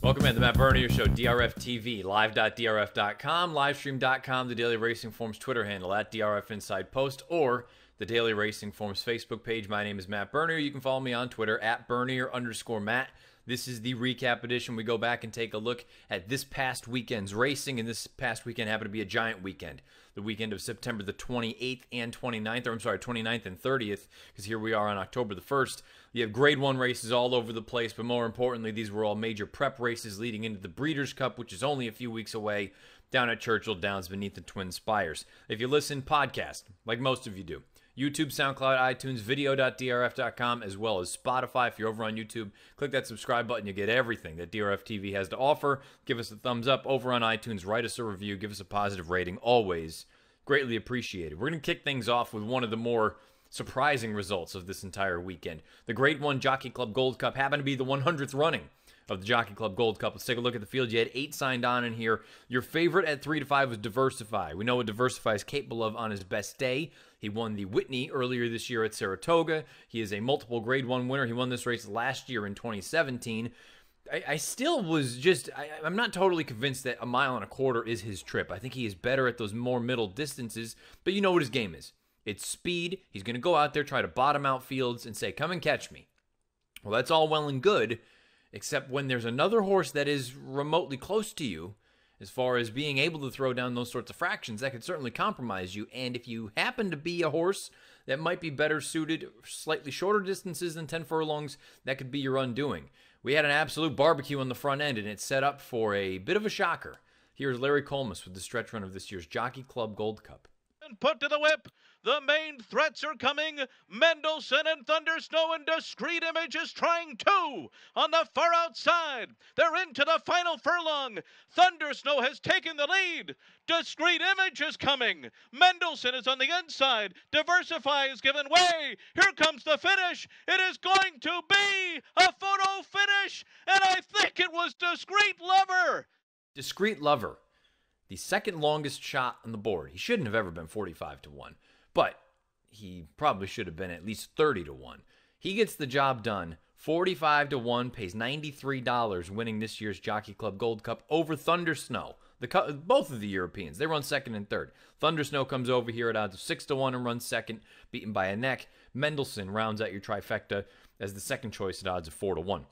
Welcome in the Matt Bernier Show, DRFTV, live.drf.com, livestream.com, the Daily Racing Forms Twitter handle at DRF Inside Post, or the Daily Racing Forms Facebook page. My name is Matt Bernier. You can follow me on Twitter at Bernier_Matt. This is the recap edition. We go back and take a look at this past weekend's racing, and this past weekend happened to be a giant weekend. The weekend of September the 28th and 29th, or I'm sorry, 29th and 30th, because here we are on October the 1st. You have Grade 1 races all over the place, but more importantly, these were all major prep races leading into the Breeders' Cup, which is only a few weeks away, down at Churchill Downs beneath the Twin Spires. If you listen podcast, like most of you do, YouTube, SoundCloud, iTunes, video.drf.com, as well as Spotify. If you're over on YouTube, click that subscribe button. You get everything that DRF TV has to offer. Give us a thumbs up. Over on iTunes, write us a review. Give us a positive rating. Always greatly appreciated. We're going to kick things off with one of the more surprising results of this entire weekend. The Grade 1 Jockey Club Gold Cup happened to be the 100th running of the Jockey Club Gold Cup. Let's take a look at the field. You had 8 signed on in here. Your favorite at 3 to 5 was Diversify. We know what Diversify is capable of on his best day. He won the Whitney earlier this year at Saratoga. He is a multiple Grade 1 winner. He won this race last year in 2017. I still was just, I'm not totally convinced that 1.25 miles is his trip. I think he is better at those more middle distances, but you know what his game is. It's speed. He's going to go out there, try to bottom out fields and say, come and catch me. Well, that's all well and good, except when there's another horse that is remotely close to you, as far as being able to throw down those sorts of fractions, that could certainly compromise you. And if you happen to be a horse that might be better suited slightly shorter distances than 10 furlongs, that could be your undoing. We had an absolute barbecue on the front end, and it's set up for a bit of a shocker. Here's Larry Colmus with the stretch run of this year's Jockey Club Gold Cup. And put to the whip. The main threats are coming. Mendelssohn and Thunder Snow and Discreet Image is trying too. On the far outside, they're into the final furlong. Thunder Snow has taken the lead. Discreet Image is coming. Mendelssohn is on the inside. Diversify is given way. Here comes the finish. It is going to be a photo finish, and I think it was Discreet Lover. Discreet Lover, the second longest shot on the board. He shouldn't have ever been 45 to 1. But he probably should have been at least 30 to 1. He gets the job done. 45 to 1, pays $93, winning this year's Jockey Club Gold Cup over Thunder Snow. Both of the Europeans, they run second and third. Thunder Snow comes over here at odds of 6 to 1 and runs second, beaten by a neck. Mendelssohn rounds out your trifecta as the second choice at odds of 4 to 1.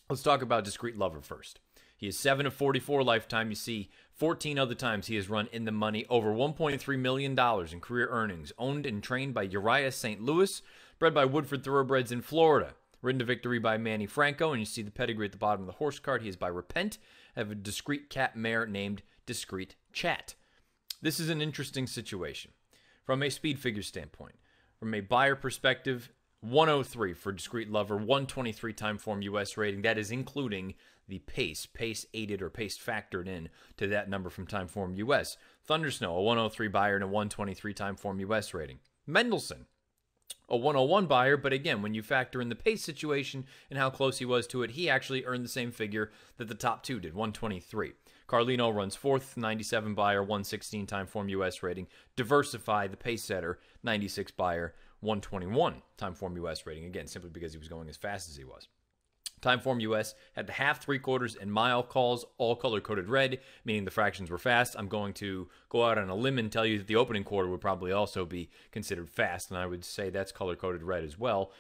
Let's talk about Discreet Lover first. He is 7 of 44 lifetime. You see, 14 other times he has run in the money, over $1.3 million in career earnings. Owned and trained by Uriah St. Louis, bred by Woodford Thoroughbreds in Florida. Ridden to victory by Manny Franco, and you see the pedigree at the bottom of the horse card. He is by Repent, have a discreet cat mare named Discreet Chat. This is an interesting situation. From a speed figure standpoint, from a buyer perspective, 103 for Discreet Lover, 123 time form U.S. rating. That is including the pace aided or pace factored in to that number from time form U.S. Thunder Snow, a 103 buyer and a 123 time form U.S. rating. Mendelssohn, a 101 buyer, but again, when you factor in the pace situation and how close he was to it, he actually earned the same figure that the top two did, 123. Carlino runs fourth, 97 buyer, 116 time form U.S. rating. Diversify, the pace setter, 96 buyer, 121 time form U.S. rating, again, simply because he was going as fast as he was. Time form U.S. had the half, 3/4, and mile calls, all color-coded red, meaning the fractions were fast. I'm going to go out on a limb and tell you that the opening quarter would probably also be considered fast, and I would say that's color-coded red as well.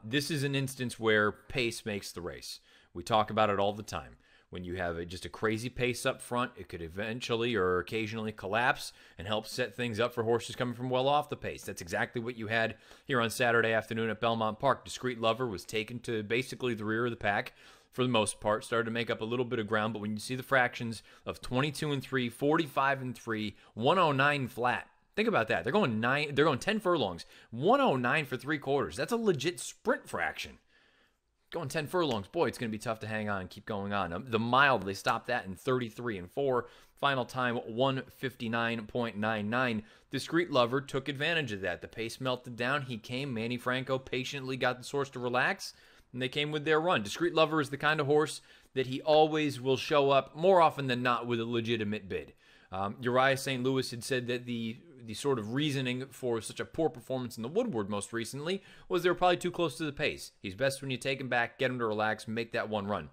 This is an instance where pace makes the race. We talk about it all the time. When you have just a crazy pace up front, it could eventually or occasionally collapse and help set things up for horses coming from well off the pace. That's exactly what you had here on Saturday afternoon at Belmont Park. Discreet Lover was taken to basically the rear of the pack for the most part, started to make up a little bit of ground, but when you see the fractions of 22 and 3, 45 and 3, 109 flat, think about that. They're going 10 furlongs, 109 for 3/4. That's a legit sprint fraction. Going 10 furlongs, boy, it's going to be tough to hang on and keep going on. The mile, they stopped that in 33 and 4. Final time, 1:59.99. Discreet Lover took advantage of that. The pace melted down. He came. Manny Franco patiently got the horse to relax, and they came with their run. Discreet Lover is the kind of horse that he always will show up, more often than not, with a legitimate bid. Uriah St. Louis had said that the sort of reasoning for such a poor performance in the Woodward most recently was they were probably too close to the pace. He's best when you take him back, get him to relax, make that one run.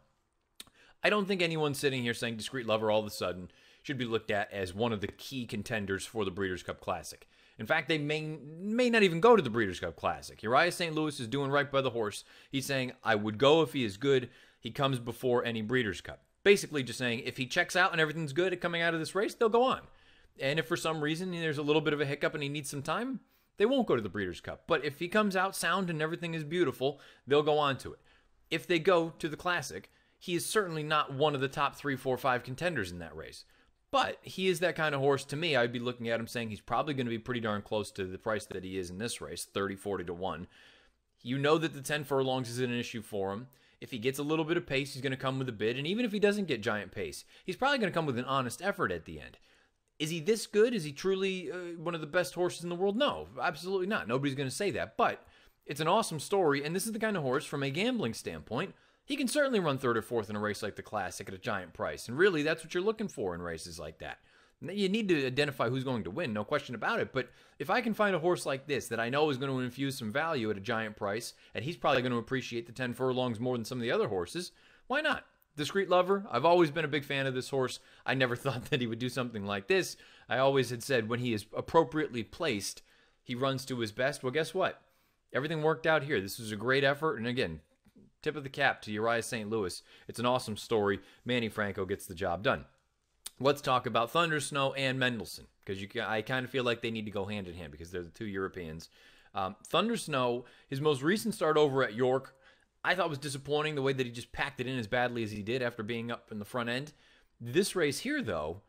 I don't think anyone sitting here saying Discreet Lover all of a sudden should be looked at as one of the key contenders for the Breeders' Cup Classic. In fact, they may not even go to the Breeders' Cup Classic. Uriah St. Louis is doing right by the horse. He's saying, I would go if he is good. He comes before any Breeders' Cup. Basically just saying, if he checks out and everything's good at coming out of this race, they'll go on. And if for some reason there's a little bit of a hiccup and he needs some time, they won't go to the Breeders' Cup. But if he comes out sound and everything is beautiful, they'll go on to it. If they go to the Classic, he is certainly not one of the top 3, 4, 5 contenders in that race. But he is that kind of horse. To me, I'd be looking at him saying he's probably going to be pretty darn close to the price that he is in this race, 30, 40 to 1. You know that the 10 furlongs isn't an issue for him. If he gets a little bit of pace, he's going to come with a bid. And even if he doesn't get giant pace, he's probably going to come with an honest effort at the end. Is he this good? Is he truly one of the best horses in the world? No, absolutely not. Nobody's going to say that. But it's an awesome story. And this is the kind of horse, from a gambling standpoint, he can certainly run third or fourth in a race like the Classic at a giant price. And really, that's what you're looking for in races like that. You need to identify who's going to win, no question about it. But if I can find a horse like this that I know is going to infuse some value at a giant price, and he's probably going to appreciate the 10 furlongs more than some of the other horses, why not? Discreet Lover, I've always been a big fan of this horse. I never thought that he would do something like this. I always had said when he is appropriately placed, he runs to his best. Well, guess what? Everything worked out here. This was a great effort. And again, tip of the cap to Uriah St. Louis. It's an awesome story. Manny Franco gets the job done. Let's talk about Thunder Snow and Mendelssohn, because I kind of feel like they need to go hand in hand because they're the two Europeans. Thunder Snow, his most recent start over at York, I thought was disappointing the way that he just packed it in as badly as he did after being up in the front end. This race here, though,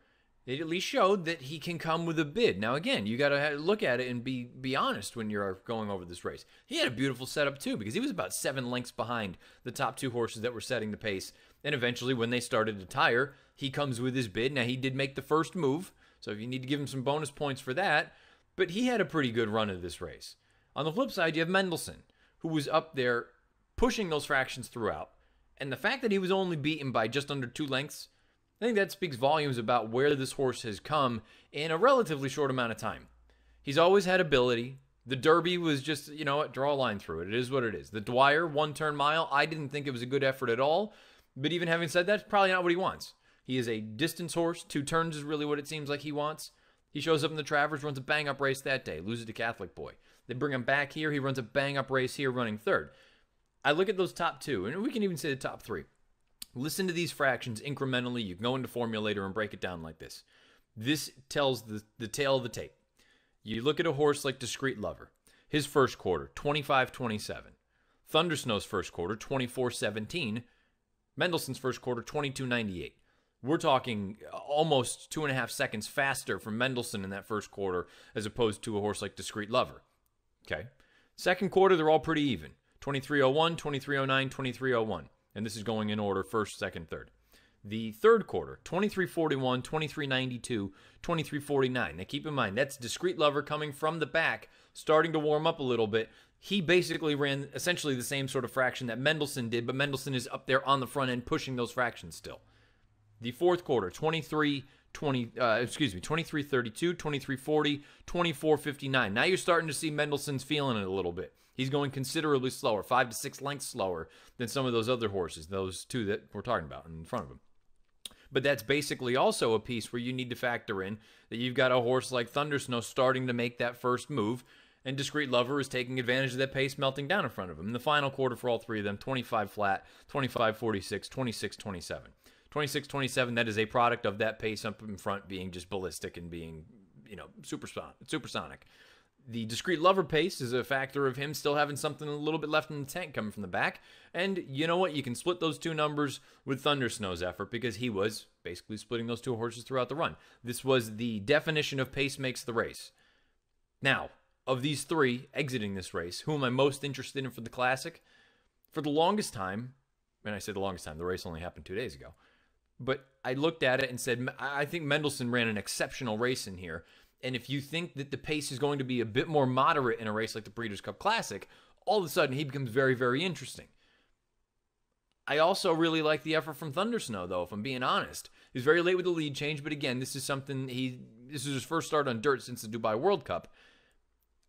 it at least showed that he can come with a bid. Now, again, you got to look at it and be honest when you're going over this race. He had a beautiful setup, too, because he was about 7 lengths behind the top 2 horses that were setting the pace. And eventually, when they started to tire, he comes with his bid. Now, he did make the first move, so if you need to give him some bonus points for that. But he had a pretty good run of this race. On the flip side, you have Mendelssohn, who was up there pushing those fractions throughout. And the fact that he was only beaten by just under 2 lengths, I think that speaks volumes about where this horse has come in a relatively short amount of time. He's always had ability. The Derby was just, you know what, draw a line through it. It is what it is. The Dwyer, 1-turn mile, I didn't think it was a good effort at all. But even having said that, it's probably not what he wants. He is a distance horse. 2 turns is really what it seems like he wants. He shows up in the Travers, runs a bang-up race that day, loses to Catholic Boy. They bring him back here. He runs a bang-up race here, running third. I look at those top 2, and we can even say the top 3. Listen to these fractions incrementally. You can go into Formulator and break it down like this. This tells the tale of the tape. You look at a horse like Discreet Lover. His first quarter, 25-27. Thunder Snow's first quarter, 24-17. Mendelssohn's first quarter, 22-98. We're talking almost 2.5 seconds faster from Mendelssohn in that first quarter as opposed to a horse like Discreet Lover. Okay. Second quarter, they're all pretty even. 23-01, 23-09, 23-01. And this is going in order, first, second, third. The third quarter, 23-41, 23-92, 23-49. Now keep in mind, that's Discreet Lover coming from the back, starting to warm up a little bit. He basically ran essentially the same sort of fraction that Mendelssohn did, but Mendelssohn is up there on the front end pushing those fractions still. The fourth quarter, 23-32, 23-40, 24-59. Now you're starting to see Mendelssohn's feeling it a little bit. He's going considerably slower, 5 to 6 lengths slower than some of those other horses, those 2 that we're talking about in front of him. But that's basically also a piece where you need to factor in that you've got a horse like Thunder Snow starting to make that first move, and Discreet Lover is taking advantage of that pace melting down in front of him. In the final quarter for all 3 of them, 25 flat, 25-46, 26-27. 26-27, that is a product of that pace up in front being just ballistic and being, supersonic. The Discreet Lover pace is a factor of him still having something a little bit left in the tank coming from the back. And you know what? You can split those 2 numbers with Thunder Snow's effort because he was basically splitting those 2 horses throughout the run. This was the definition of pace makes the race. Now, of these 3 exiting this race, who am I most interested in for the Classic? For the longest time, and I say the longest time, the race only happened 2 days ago, but I looked at it and said, I think Mendelssohn ran an exceptional race in here. And if you think that the pace is going to be a bit more moderate in a race like the Breeders' Cup Classic, all of a sudden he becomes very, very interesting. I also really like the effort from Thunder Snow, though, if I'm being honest. He's very late with the lead change, but again, this is something this is his first start on dirt since the Dubai World Cup.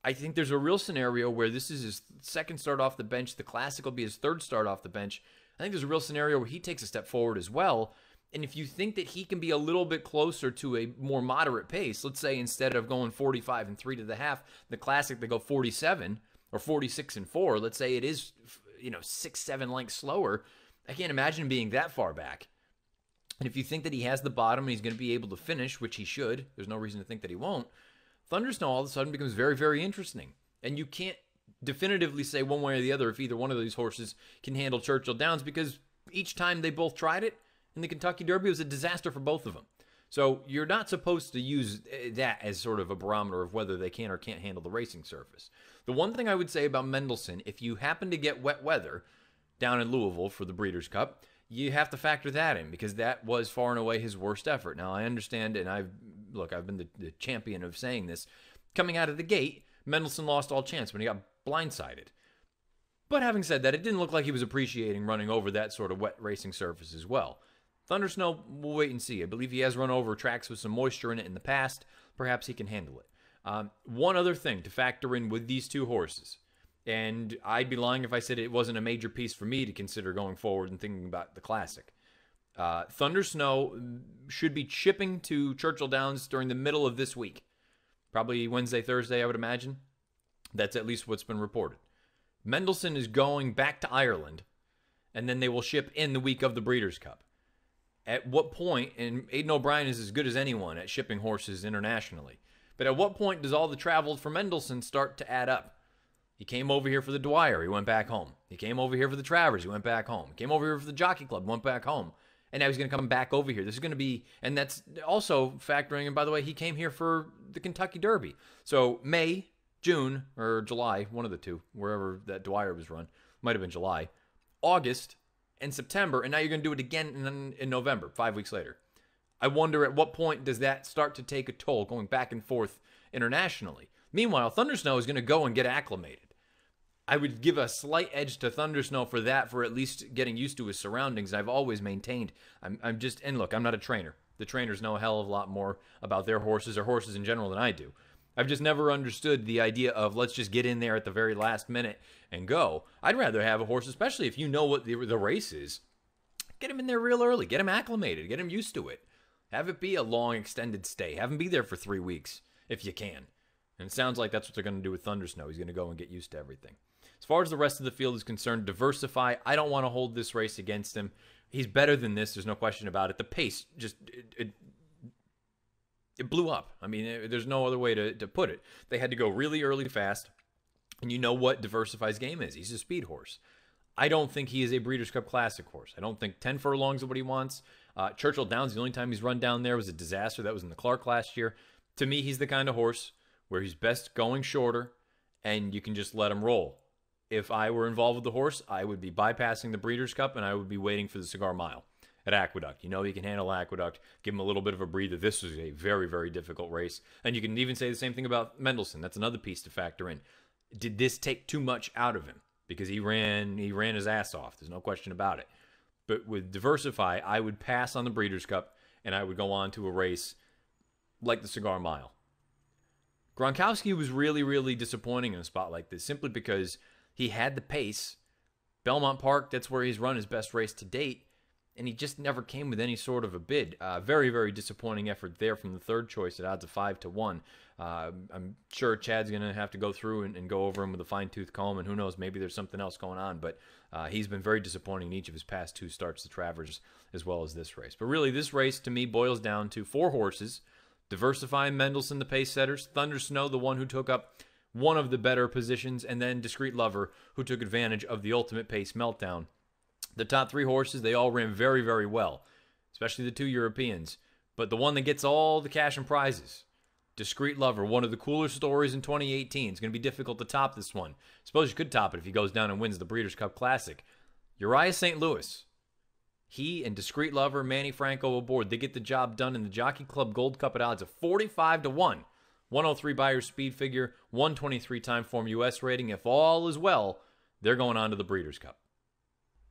I think there's a real scenario where this is his second start off the bench. The Classic will be his third start off the bench. I think there's a real scenario where he takes a step forward as well. And if you think that he can be a little bit closer to a more moderate pace, let's say instead of going 45 and 3 to the half, the Classic they go 47 or 46 and 4, let's say it is 6-7 lengths slower. I can't imagine being that far back. And if you think that he has the bottom and he's going to be able to finish, which he should, there's no reason to think that he won't, Thundersnow all of a sudden becomes very, very interesting. And you can't definitively say one way or the other if either one of these horses can handle Churchill Downs, because each time they both tried it in the Kentucky Derby, it was a disaster for both of them. So you're not supposed to use that as sort of a barometer of whether they can or can't handle the racing surface. The one thing I would say about Mendelssohn, if you happen to get wet weather down in Louisville for the Breeders' Cup, you have to factor that in, because that was far and away his worst effort. Now, I understand, and I've been the champion of saying this. Coming out of the gate, Mendelssohn lost all chance when he got blindsided. But having said that, it didn't look like he was appreciating running over that sort of wet racing surface as well. Thundersnow, we'll wait and see. I believe he has run over tracks with some moisture in it in the past. Perhaps he can handle it. One other thing to factor in with these two horses, and I'd be lying if I said it wasn't a major piece for me to consider going forward and thinking about the Classic. Thundersnow should be chipping to Churchill Downs during the middle of this week. Probably Wednesday, Thursday, I would imagine. That's at least what's been reported. Mendelssohn is going back to Ireland, and then they will ship in the week of the Breeders' Cup. At what point, and Aidan O'Brien is as good as anyone at shipping horses internationally, but at what point does all the travel for Mendelssohn start to add up? He came over here for the Dwyer, he went back home. He came over here for the Travers, he went back home. He came over here for the Jockey Club, went back home. And now he's going to come back over here. This is going to be, and that's also factoring in, by the way, he came here for the Kentucky Derby. So May, June, or July, one of the two, wherever that Dwyer was run, might have been July, August, and September, and now you're going to do it again in November, 5 weeks later. I wonder at what point does that start to take a toll, going back and forth internationally. Meanwhile, Thundersnow is going to go and get acclimated. I would give a slight edge to Thundersnow for that, for at least getting used to his surroundings. I've always maintained, I'm just, and look, I'm not a trainer. The trainers know a hell of a lot more about their horses or horses in general than I do. I've just never understood the idea of let's just get in there at the very last minute and go. I'd rather have a horse, especially if you know what the race is, get him in there real early, get him acclimated, get him used to it. Have it be a long extended stay. Have him be there for 3 weeks if you can. And it sounds like that's what they're going to do with Thundersnow. He's going to go and get used to everything. As far as the rest of the field is concerned, diversify. I don't want to hold this race against him. He's better than this. There's no question about it. The pace just it blew up. I mean, there's no other way to put it. They had to go really early fast, and you know what Diversify's game is. He's a speed horse. I don't think he is a Breeders' Cup Classic horse. I don't think 10 furlongs is what he wants. Churchill Downs, the only time he's run down there was a disaster. That was in the Clark last year. To me, he's the kind of horse where he's best going shorter, and you can just let him roll. If I were involved with the horse, I would be bypassing the Breeders' Cup, and I would be waiting for the Cigar Mile at Aqueduct. You know he can handle Aqueduct. Give him a little bit of a breather. This was a very, very difficult race. And you can even say the same thing about Mendelssohn. That's another piece to factor in. Did this take too much out of him? Because he ran his ass off. There's no question about it. But with Diversify, I would pass on the Breeders' Cup, and I would go on to a race like the Cigar Mile. Gronkowski was really, really disappointing in a spot like this, simply because he had the pace. Belmont Park, that's where he's run his best race to date, and he just never came with any sort of a bid. Very, very disappointing effort there from the third choice at odds of 5-1. I'm sure Chad's going to have to go through and go over him with a fine-tooth comb, and who knows, maybe there's something else going on, but he's been very disappointing in each of his past 2 starts, the Travers as well as this race. But really, this race, to me, boils down to 4 horses: Diversify, Mendelssohn, the pace setters; Thundersnow, the one who took up one of the better positions; and then Discreet Lover, who took advantage of the ultimate pace meltdown. The top 3 horses, they all ran very, very well, especially the 2 Europeans. But the one that gets all the cash and prizes, Discreet Lover, one of the cooler stories in 2018. It's going to be difficult to top this one. Suppose you could top it if he goes down and wins the Breeders' Cup Classic. Uriah St. Louis. He and Discreet Lover, Manny Franco aboard. They get the job done in the Jockey Club Gold Cup at odds of 45-1. 103 Buyer's speed figure, 123 time form U.S. rating. If all is well, they're going on to the Breeders' Cup.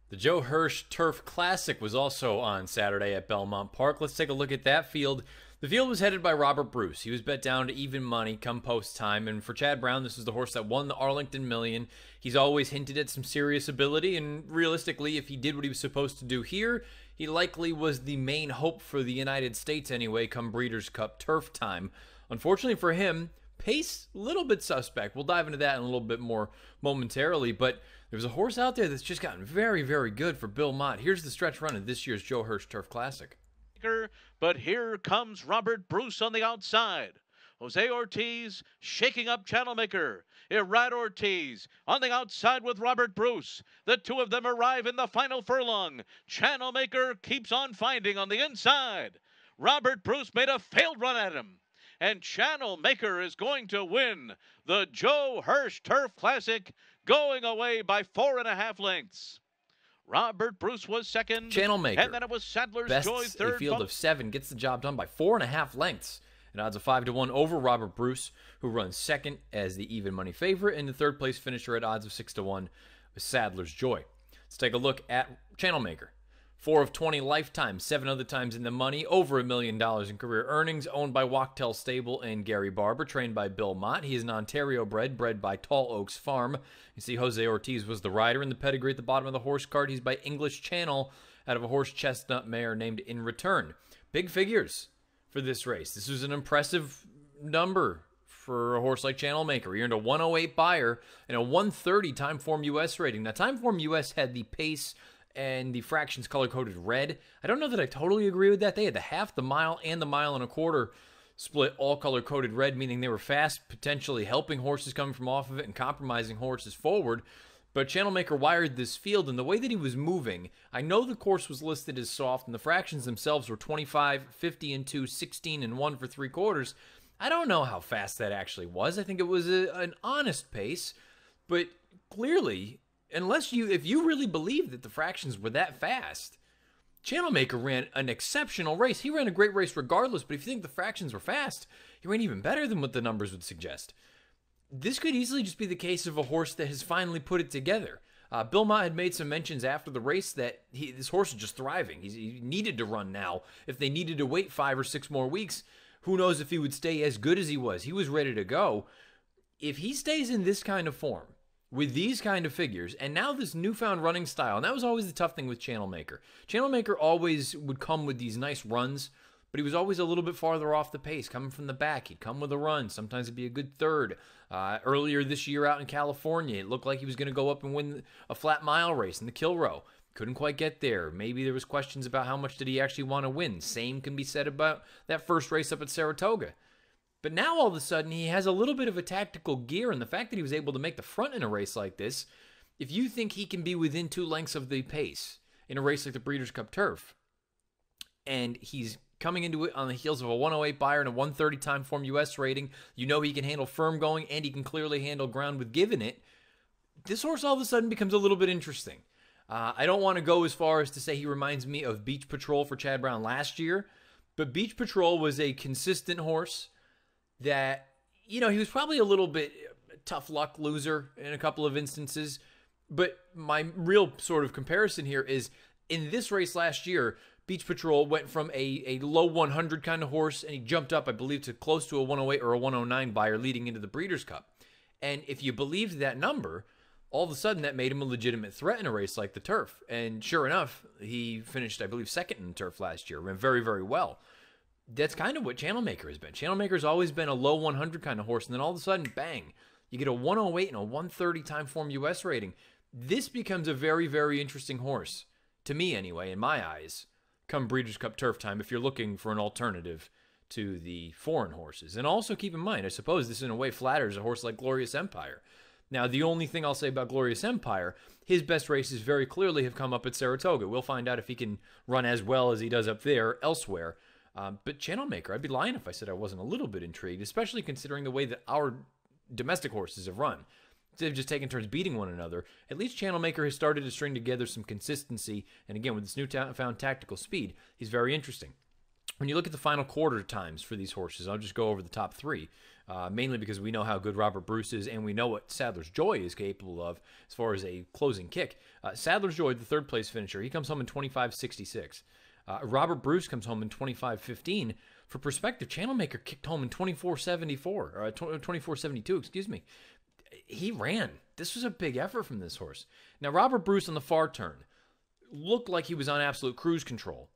The Joe Hirsch Turf Classic was also on Saturday at Belmont Park. Let's take a look at that field. The field was headed by Robert Bruce. He was bet down to even money come post time, and for Chad Brown, this was the horse that won the Arlington Million. He's always hinted at some serious ability, and realistically, if he did what he was supposed to do here, he likely was the main hope for the United States anyway come Breeders' Cup turf time. Unfortunately for him, pace, a little bit suspect. We'll dive into that in a little bit more momentarily, but there's a horse out there that's just gotten very, very good for Bill Mott. Here's the stretch run of this year's Joe Hirsch Turf Classic. But here comes Robert Bruce on the outside. Jose Ortiz shaking up Channelmaker. Irad Ortiz on the outside with Robert Bruce. The two of them arrive in the final furlong. Channelmaker keeps on finding on the inside. Robert Bruce made a failed run at him. And Channelmaker is going to win the Joe Hirsch Turf Classic, going away by 4.5 lengths. Robert Bruce was second. Channelmaker, and then it was Sadler's Joy third. A field of 7, gets the job done by 4.5 lengths. And odds of 5-1 over Robert Bruce, who runs second as the even money favorite, and the third place finisher at odds of 6-1 with Sadler's Joy. Let's take a look at Channelmaker. 4 of 20 lifetime, 7 other times in the money, over $1 million in career earnings, owned by Wachtell Stable and Gary Barber, trained by Bill Mott. He is an Ontario bred by Tall Oaks Farm. You see Jose Ortiz was the rider in the pedigree at the bottom of the horse card. He's by English Channel out of a horse chestnut mare named In Return. Big figures for this race. This was an impressive number for a horse like Channelmaker. He earned a 108 buyer and a 130 Timeform US rating. Now, Timeform US had the pace and the fractions color-coded red. I don't know that I totally agree with that. They had the half, the mile, and the 1.25 mile split all color-coded red, meaning they were fast, potentially helping horses coming from off of it and compromising horses forward. But Channelmaker wired this field, and the way that he was moving, I know the course was listed as soft, and the fractions themselves were 25, 50 and 2, 16 and 1 for 3/4. I don't know how fast that actually was. I think it was an honest pace, but clearly, if you really believe that the fractions were that fast, Channelmaker ran an exceptional race. He ran a great race regardless, but if you think the fractions were fast, he ran even better than what the numbers would suggest. This could easily just be the case of a horse that has finally put it together. Bill Mott had made some mentions after the race that this horse is just thriving. He needed to run now. If they needed to wait 5 or 6 more weeks, who knows if he would stay as good as he was. He was ready to go. If he stays in this kind of form, with these kind of figures, and now this newfound running style, and that was always the tough thing with Channelmaker. Channelmaker always would come with these nice runs, but he was always a little bit farther off the pace, coming from the back. He'd come with a run. Sometimes it'd be a good third. Earlier this year out in California, it looked like he was going to go up and win a flat mile race in the Kilroe. Couldn't quite get there. Maybe there was questions about how much did he actually want to win. Same can be said about that first race up at Saratoga. But now all of a sudden he has a little bit of a tactical gear, and the fact that he was able to make the front in a race like this, if you think he can be within 2 lengths of the pace in a race like the Breeders' Cup Turf, and he's coming into it on the heels of a 108 buyer and a 130 Timeform US rating, you know he can handle firm going and he can clearly handle ground with giving it, this horse all of a sudden becomes a little bit interesting. I don't want to go as far as to say he reminds me of Beach Patrol for Chad Brown last year, but Beach Patrol was a consistent horse that, he was probably a little bit tough luck loser in a couple of instances. But my real sort of comparison here is in this race last year, Beach Patrol went from a low 100 kind of horse, and he jumped up, I believe, to close to a 108 or a 109 buyer leading into the Breeders' Cup. And if you believed that number, all of a sudden that made him a legitimate threat in a race like the Turf. And sure enough, he finished, I believe, second in the Turf last year, ran very, very well. That's kind of what Channelmaker has been. Channelmaker's always been a low 100 kind of horse, and then all of a sudden, bang, you get a 108 and a 130 Timeform US rating. This becomes a very, very interesting horse, to me anyway, in my eyes, come Breeders' Cup Turf time, if you're looking for an alternative to the foreign horses. And also keep in mind, I suppose this in a way flatters a horse like Glorious Empire. Now, the only thing I'll say about Glorious Empire, his best races very clearly have come up at Saratoga. We'll find out if he can run as well as he does up there elsewhere. But Channelmaker, I'd be lying if I said I wasn't a little bit intrigued, especially considering the way that our domestic horses have run. Instead of just taking turns beating one another, at least Channelmaker has started to string together some consistency. And again, with this newfound tactical speed, he's very interesting. When you look at the final quarter times for these horses, I'll just go over the top 3, mainly because we know how good Robert Bruce is, and we know what Sadler's Joy is capable of as far as a closing kick. Sadler's Joy, the third place finisher, he comes home in 25.66. Robert Bruce comes home in 25.15. For perspective, Channelmaker kicked home in 2474, or 2472, excuse me. He ran. This was a big effort from this horse. Now, Robert Bruce on the far turn looked like he was on absolute cruise control.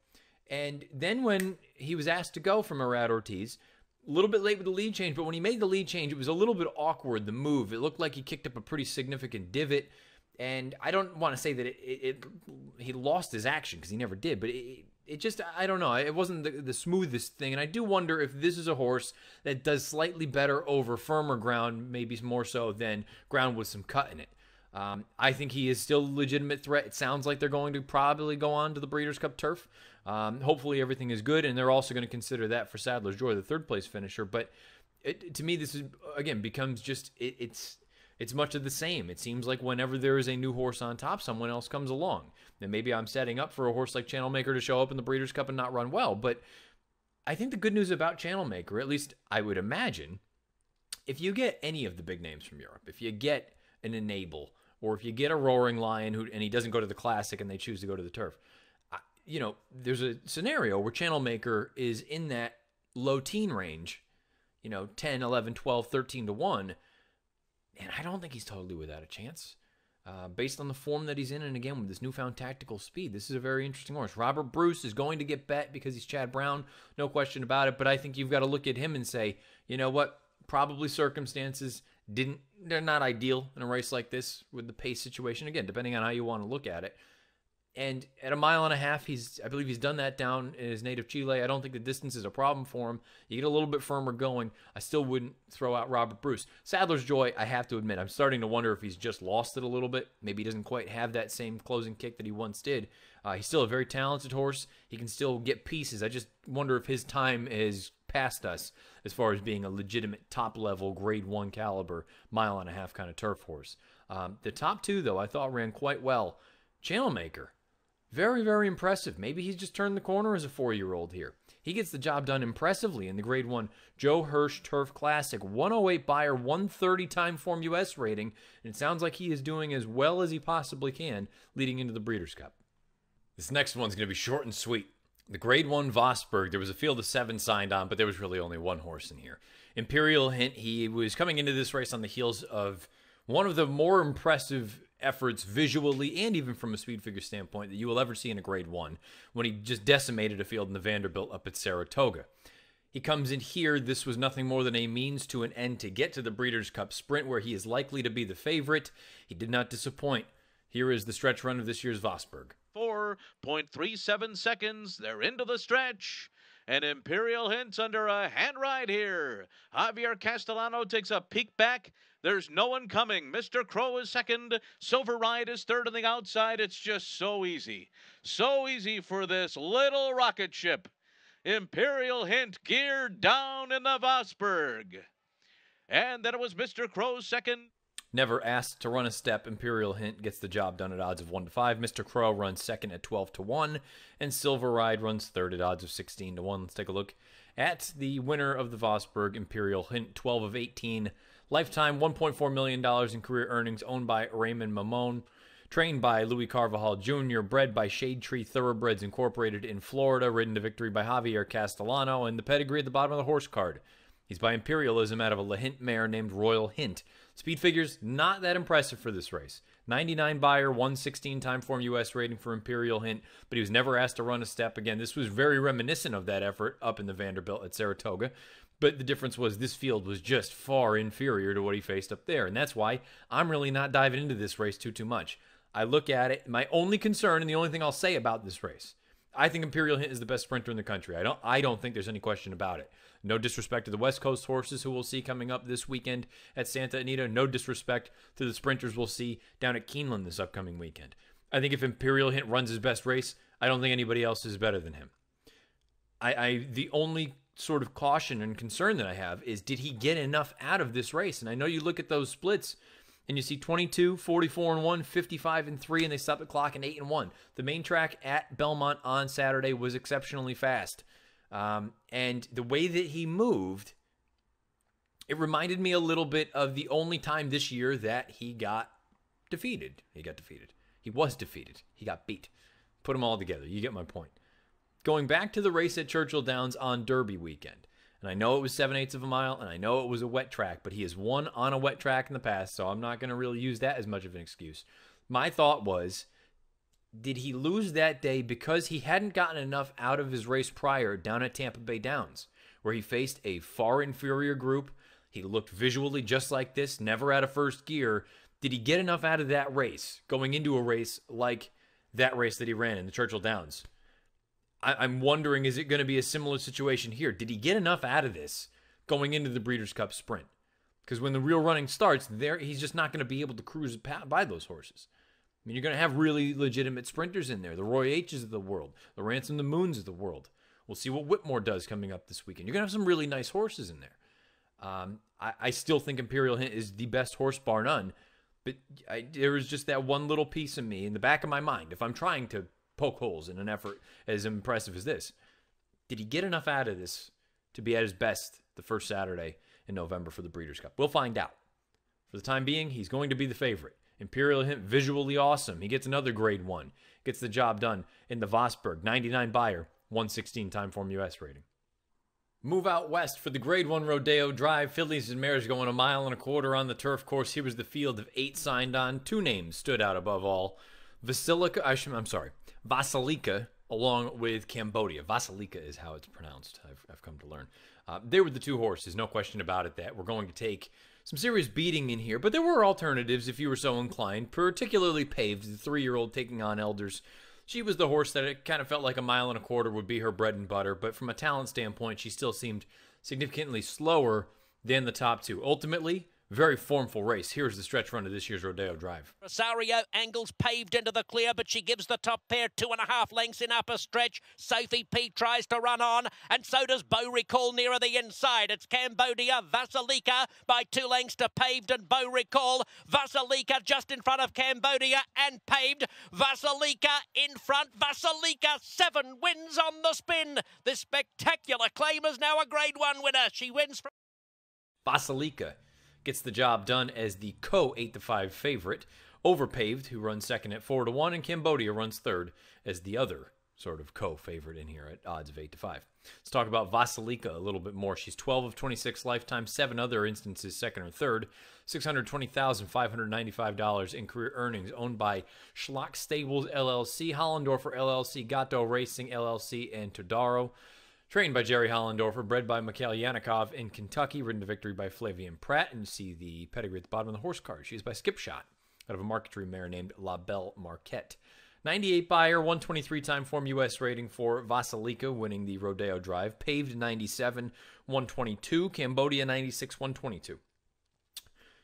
And then when he was asked to go from Murad Ortiz, a little bit late with the lead change, but when he made the lead change, it was a little bit awkward, the move. It looked like he kicked up a pretty significant divot. And I don't want to say that he lost his action, because he never did, but it just, I don't know. It wasn't the smoothest thing. And I do wonder if this is a horse that does slightly better over firmer ground, maybe more so than ground with some cut in it. I think he is still a legitimate threat. It sounds like they're going to probably go on to the Breeders' Cup turf. Hopefully everything is good, and they're also going to consider that for Sadler's Joy, the third-place finisher. But to me, this is, again, becomes just, it's much of the same. It seems like whenever there is a new horse on top, someone else comes along. And maybe I'm setting up for a horse like Channelmaker to show up in the Breeders' Cup and not run well. But I think the good news about Channelmaker, at least I would imagine, if you get any of the big names from Europe, if you get an Enable, or if you get a Roaring Lion and he doesn't go to the Classic and they choose to go to the turf, there's a scenario where Channelmaker is in that low teen range, 10, 11, 12, 13 to 1. And I don't think he's totally without a chance. Based on the form that he's in, and again, with this newfound tactical speed, this is a very interesting horse. Robert Bruce is going to get bet because he's Chad Brown, no question about it. But I think you've got to look at him and say, you know what? Probably circumstances they're not ideal in a race like this with the pace situation. Again, depending on how you want to look at it. And at 1.5 miles, I believe he's done that down in his native Chile. I don't think the distance is a problem for him. You get a little bit firmer going. I still wouldn't throw out Robert Bruce. Sadler's Joy, I have to admit, I'm starting to wonder if he's just lost it a little bit. Maybe he doesn't quite have that same closing kick that he once did. He's still a very talented horse. He can still get pieces. I just wonder if his time is past us as far as being a legitimate top-level, grade 1 caliber, 1.5 mile kind of turf horse. The top two, though, I thought ran quite well. Channelmaker, very, very impressive. Maybe he's just turned the corner as a 4-year-old here. He gets the job done impressively in the Grade 1 Joe Hirsch Turf Classic. 108 Beyer, 130 time form U.S. rating, and it sounds like he is doing as well as he possibly can leading into the Breeders' Cup. This next one's going to be short and sweet. The Grade 1 Vosburgh, there was a field of 7 signed on, but there was really only one horse in here. Imperial Hint, he was coming into this race on the heels of one of the more impressive efforts visually and even from a speed figure standpoint that you will ever see in a Grade 1 when he just decimated a field in the Vanderbilt up at Saratoga. He comes in here. This was nothing more than a means to an end to get to the Breeders' Cup Sprint where he is likely to be the favorite. He did not disappoint. Here is the stretch run of this year's Vosburgh. 4.37 seconds. They're into the stretch. And Imperial Hint's under a hand ride here. Javier Castellano takes a peek back. There's no one coming. Mr. Crow is second. Silver Ride is third on the outside. It's just so easy. So easy for this little rocket ship. Imperial Hint geared down in the Vosburgh. And then it was Mr. Crow's second. Never asked to run a step, Imperial Hint gets the job done at odds of 1 to 5. Mr. Crow runs second at 12 to 1. And Silver Ride runs third at odds of 16 to 1. Let's take a look at the winner of the Vosburgh, Imperial Hint, 12 of 18. Lifetime, $1.4 million in career earnings, owned by Raymond Mamone. Trained by Louis Carvajal Jr., bred by Shade Tree Thoroughbreds Incorporated in Florida, ridden to victory by Javier Castellano, and the pedigree at the bottom of the horse card. He's by Imperialism out of a La Hint mare named Royal Hint. Speed figures, not that impressive for this race. 99 Beyer, 116 time form U.S. rating for Imperial Hint, but he was never asked to run a step. Again, this was very reminiscent of that effort up in the Vanderbilt at Saratoga. But the difference was this field was just far inferior to what he faced up there. And that's why I'm really not diving into this race too much. I look at it, my only concern and the only thing I'll say about this race, I think Imperial Hint is the best sprinter in the country. I don't think there's any question about it. No disrespect to the West Coast horses who we'll see coming up this weekend at Santa Anita. No disrespect to the sprinters we'll see down at Keeneland this upcoming weekend. I think if Imperial Hint runs his best race, I don't think anybody else is better than him. The only sort of caution and concern that I have is, did he get enough out of this race? And I know you look at those splits and you see 22, 44 and 1, 55 and 3, and they stop the clock in 8 and 1. The main track at Belmont on Saturday was exceptionally fast. And the way that he moved, it reminded me a little bit of the only time this year that he got defeated. He was defeated. He got beat. Put them all together. You get my point. Going back to the race at Churchill Downs on Derby weekend, and I know it was 7/8 of a mile, and I know it was a wet track, but he has won on a wet track in the past, so I'm not going to really use that as much of an excuse. My thought was, did he lose that day because he hadn't gotten enough out of his race prior down at Tampa Bay Downs, where he faced a far inferior group? He looked visually just like this, never out of first gear. Did he get enough out of that race, going into a race like that race that he ran in the Churchill Downs? I'm wondering, is it going to be a similar situation here? Did he get enough out of this going into the Breeders' Cup Sprint? Because when the real running starts, he's just not going to be able to cruise by those horses. I mean, you're going to have really legitimate sprinters in there, the Roy H's of the world, the Ransom the Moons of the world. We'll see what Whitmore does coming up this weekend. You're going to have some really nice horses in there. I still think Imperial Hint is the best horse, bar none. But there was just that one little piece of me in the back of my mind. If I'm trying to poke holes in an effort as impressive as this, did he get enough out of this to be at his best the first Saturday in November for the Breeders' Cup? We'll find out. For the time being, he's going to be the favorite. Imperial Hint, visually awesome. He gets another grade 1. Gets the job done in the Vosburgh. 99 buyer, 116 time form US rating. Move out west for the grade 1 Rodeo Drive. Fillies and mares going 1.25 miles on the turf course. Here was the field of 8 signed on. 2 names stood out above all. Vasilika, along with Cambodia. Vasilika is how it's pronounced, I've come to learn. They were the 2 horses, no question about it, that were going to take some serious beating in here. But there were alternatives if you were so inclined, particularly Paved, the 3-year-old taking on Elders. She was the horse that it kind of felt like 1.25 miles would be her bread and butter. But from a talent standpoint, she still seemed significantly slower than the top 2. Ultimately, very formful race. Here's the stretch run of this year's Rodeo Drive. Rosario angles Paved into the clear, but she gives the top pair 2.5 lengths in upper stretch. Sophie P tries to run on, and so does Beau Recall nearer the inside. It's Cambodia, Vasilika by 2 lengths to Paved and Beau Recall. Vasilika just in front of Cambodia and Paved. Vasilika in front. Vasilika 7 wins on the spin. This spectacular claim is now a grade 1 winner. She wins from Vasilika gets the job done as the co-8-5 favorite over Paved, who runs second at 4-1, and Cambodia runs third as the other sort of co-favorite in here at odds of 8-5. Let's talk about Vasilika a little bit more. She's 12 of 26 lifetime, 7 other instances second or third, $620,595 in career earnings, owned by Schlock Stables LLC, Hollendorfer LLC, Gatto Racing LLC, and Todaro. Trained by Jerry Hollendorfer, bred by Mikhail Yanikov in Kentucky, ridden to victory by Flavian Pratt, and you see the pedigree at the bottom of the horse card. She is by Skip Shot, out of a marquetry mare named La Belle Marquette. 98 buyer, 123 time form US rating for Vasilika, winning the Rodeo Drive. Paved 97, 122. Cambodia 96, 122.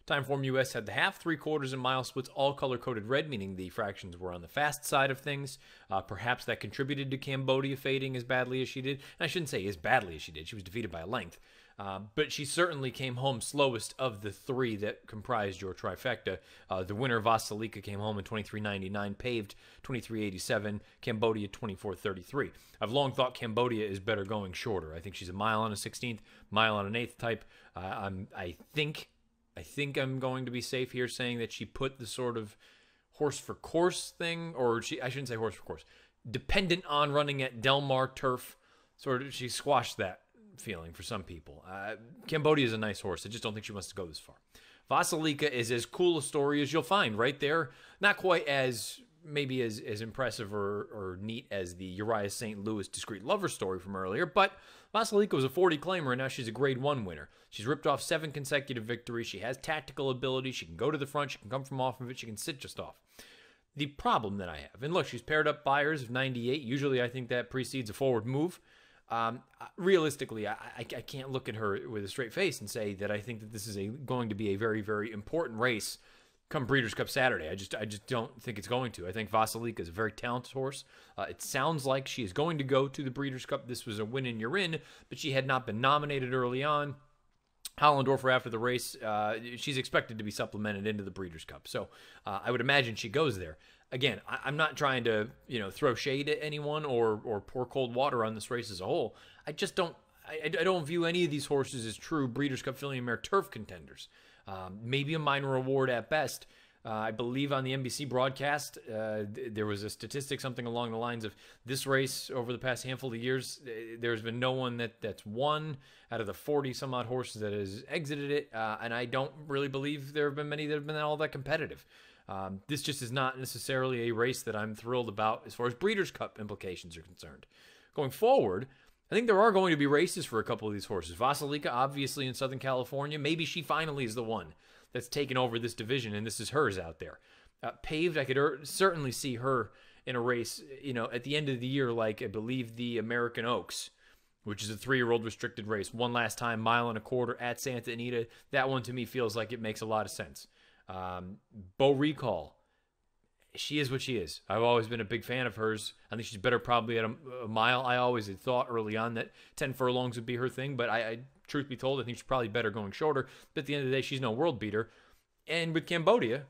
Time form US had the half, 3/4, and mile splits, all color-coded red, meaning the fractions were on the fast side of things. Perhaps that contributed to Cambodia fading as badly as she did. And I shouldn't say as badly as she did. She was defeated by a length. But she certainly came home slowest of the 3 that comprised your trifecta. The winner, Vasilika, came home in 23.99, Paved 23.87, Cambodia 24.33. I've long thought Cambodia is better going shorter. I think she's 1 mile on a 16th, mile on an 1/8 type. I think I'm going to be safe here saying that she put the sort of horse for course thing, or I shouldn't say horse for course, dependent on running at Del Mar turf, sort of, she squashed that feeling for some people. Cambodia is a nice horse. I just don't think she wants to go this far. Vasilika is as cool a story as you'll find right there. Not quite as maybe as impressive or neat as the Uriah St. Louis Discreet Lover story from earlier, but Vasilika was a 40 claimer, and now she's a grade 1 winner. She's ripped off 7 consecutive victories. She has tactical ability. She can go to the front. She can come from off of it. She can sit just off. The problem that I have, and look, she's paired up buyers of 98. Usually I think that precedes a forward move. Realistically, I can't look at her with a straight face and say that I think that this is going to be a very, very important race come Breeders' Cup Saturday. I just don't think it's going to. I think Vasilika is a very talented horse. It sounds like she is going to go to the Breeders' Cup. This was a win and you're in, but she had not been nominated early on. Hollendorfer, after the race, she's expected to be supplemented into the Breeders' Cup. So I would imagine she goes there. Again, I'm not trying to throw shade at anyone or pour cold water on this race as a whole. I just don't. I don't view any of these horses as true Breeders' Cup filly and mare turf contenders. Maybe a minor award at best. I believe on the NBC broadcast, there was a statistic, something along the lines of this race over the past handful of years, there's been no one that's won out of the 40-some-odd horses that has exited it, and I don't really believe there have been many that have been all that competitive. This just is not necessarily a race that I'm thrilled about as far as Breeders' Cup implications are concerned. Going forward, I think there are going to be races for a couple of these horses. Vasilika, obviously, in Southern California. Maybe she finally is the one that's taken over this division, and this is hers out there. Paved, I could certainly see her in a race, at the end of the year, like I believe the American Oaks, which is a 3-year-old restricted race. One last time, 1.25 miles at Santa Anita. That one to me feels like it makes a lot of sense. Bo Recall, she is what she is. I've always been a big fan of hers. I think she's better probably at a mile. I always had thought early on that 10 furlongs would be her thing, but I truth be told, I think she's probably better going shorter. But at the end of the day, she's no world beater. And with Cambodia,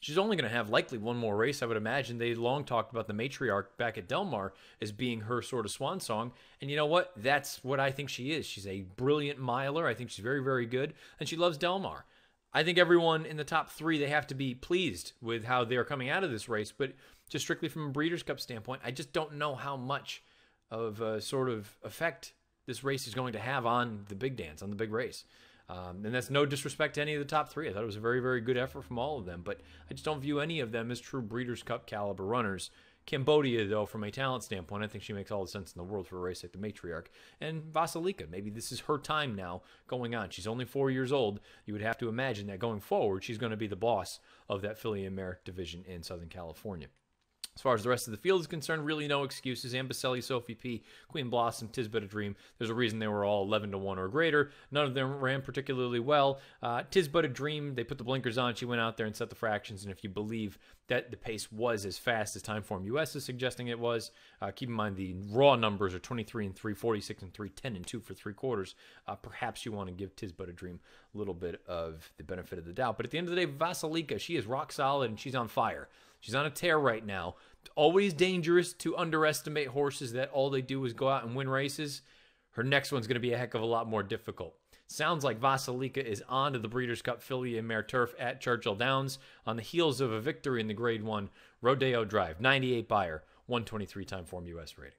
she's only going to have likely one more race, I would imagine. They long talked about the matriarch back at Del Mar as being her sort of swan song. And you know what? That's what I think she is. She's a brilliant miler. I think she's very, very good. And she loves Del Mar. I think everyone in the top 3, they have to be pleased with how they're coming out of this race. But just strictly from a Breeders' Cup standpoint, I just don't know how much of a sort of effect this race is going to have on the big dance, on the big race. And that's no disrespect to any of the top 3. I thought it was a very, very good effort from all of them. But I just don't view any of them as true Breeders' Cup caliber runners. Cambodia, though, from a talent standpoint, I think she makes all the sense in the world for a race like the Matriarch. And Vasilika, maybe this is her time now going on. She's only 4 years old. You would have to imagine that going forward, she's going to be the boss of that filly and mare division in Southern California. As far as the rest of the field is concerned, really no excuses. Ambacelli, Sophie P, Queen Blossom, Tis But a Dream. There's a reason they were all 11-1 or greater. None of them ran particularly well. Tis But a Dream, they put the blinkers on. She went out there and set the fractions. And if you believe that the pace was as fast as Timeform US is suggesting it was, keep in mind the raw numbers are 23-3, 46-3, 10-2 for 3 quarters. Perhaps you want to give Tis But a Dream a little bit of the benefit of the doubt. But at the end of the day, Vasilika, she is rock solid and she's on fire. She's on a tear right now. It's always dangerous to underestimate horses that all they do is go out and win races. Her next one's going to be a heck of a lot more difficult. Sounds like Vasilika is on to the Breeders' Cup filly and mare turf at Churchill Downs on the heels of a victory in the Grade 1 Rodeo Drive. 98 buyer, 123 Timeform US rating.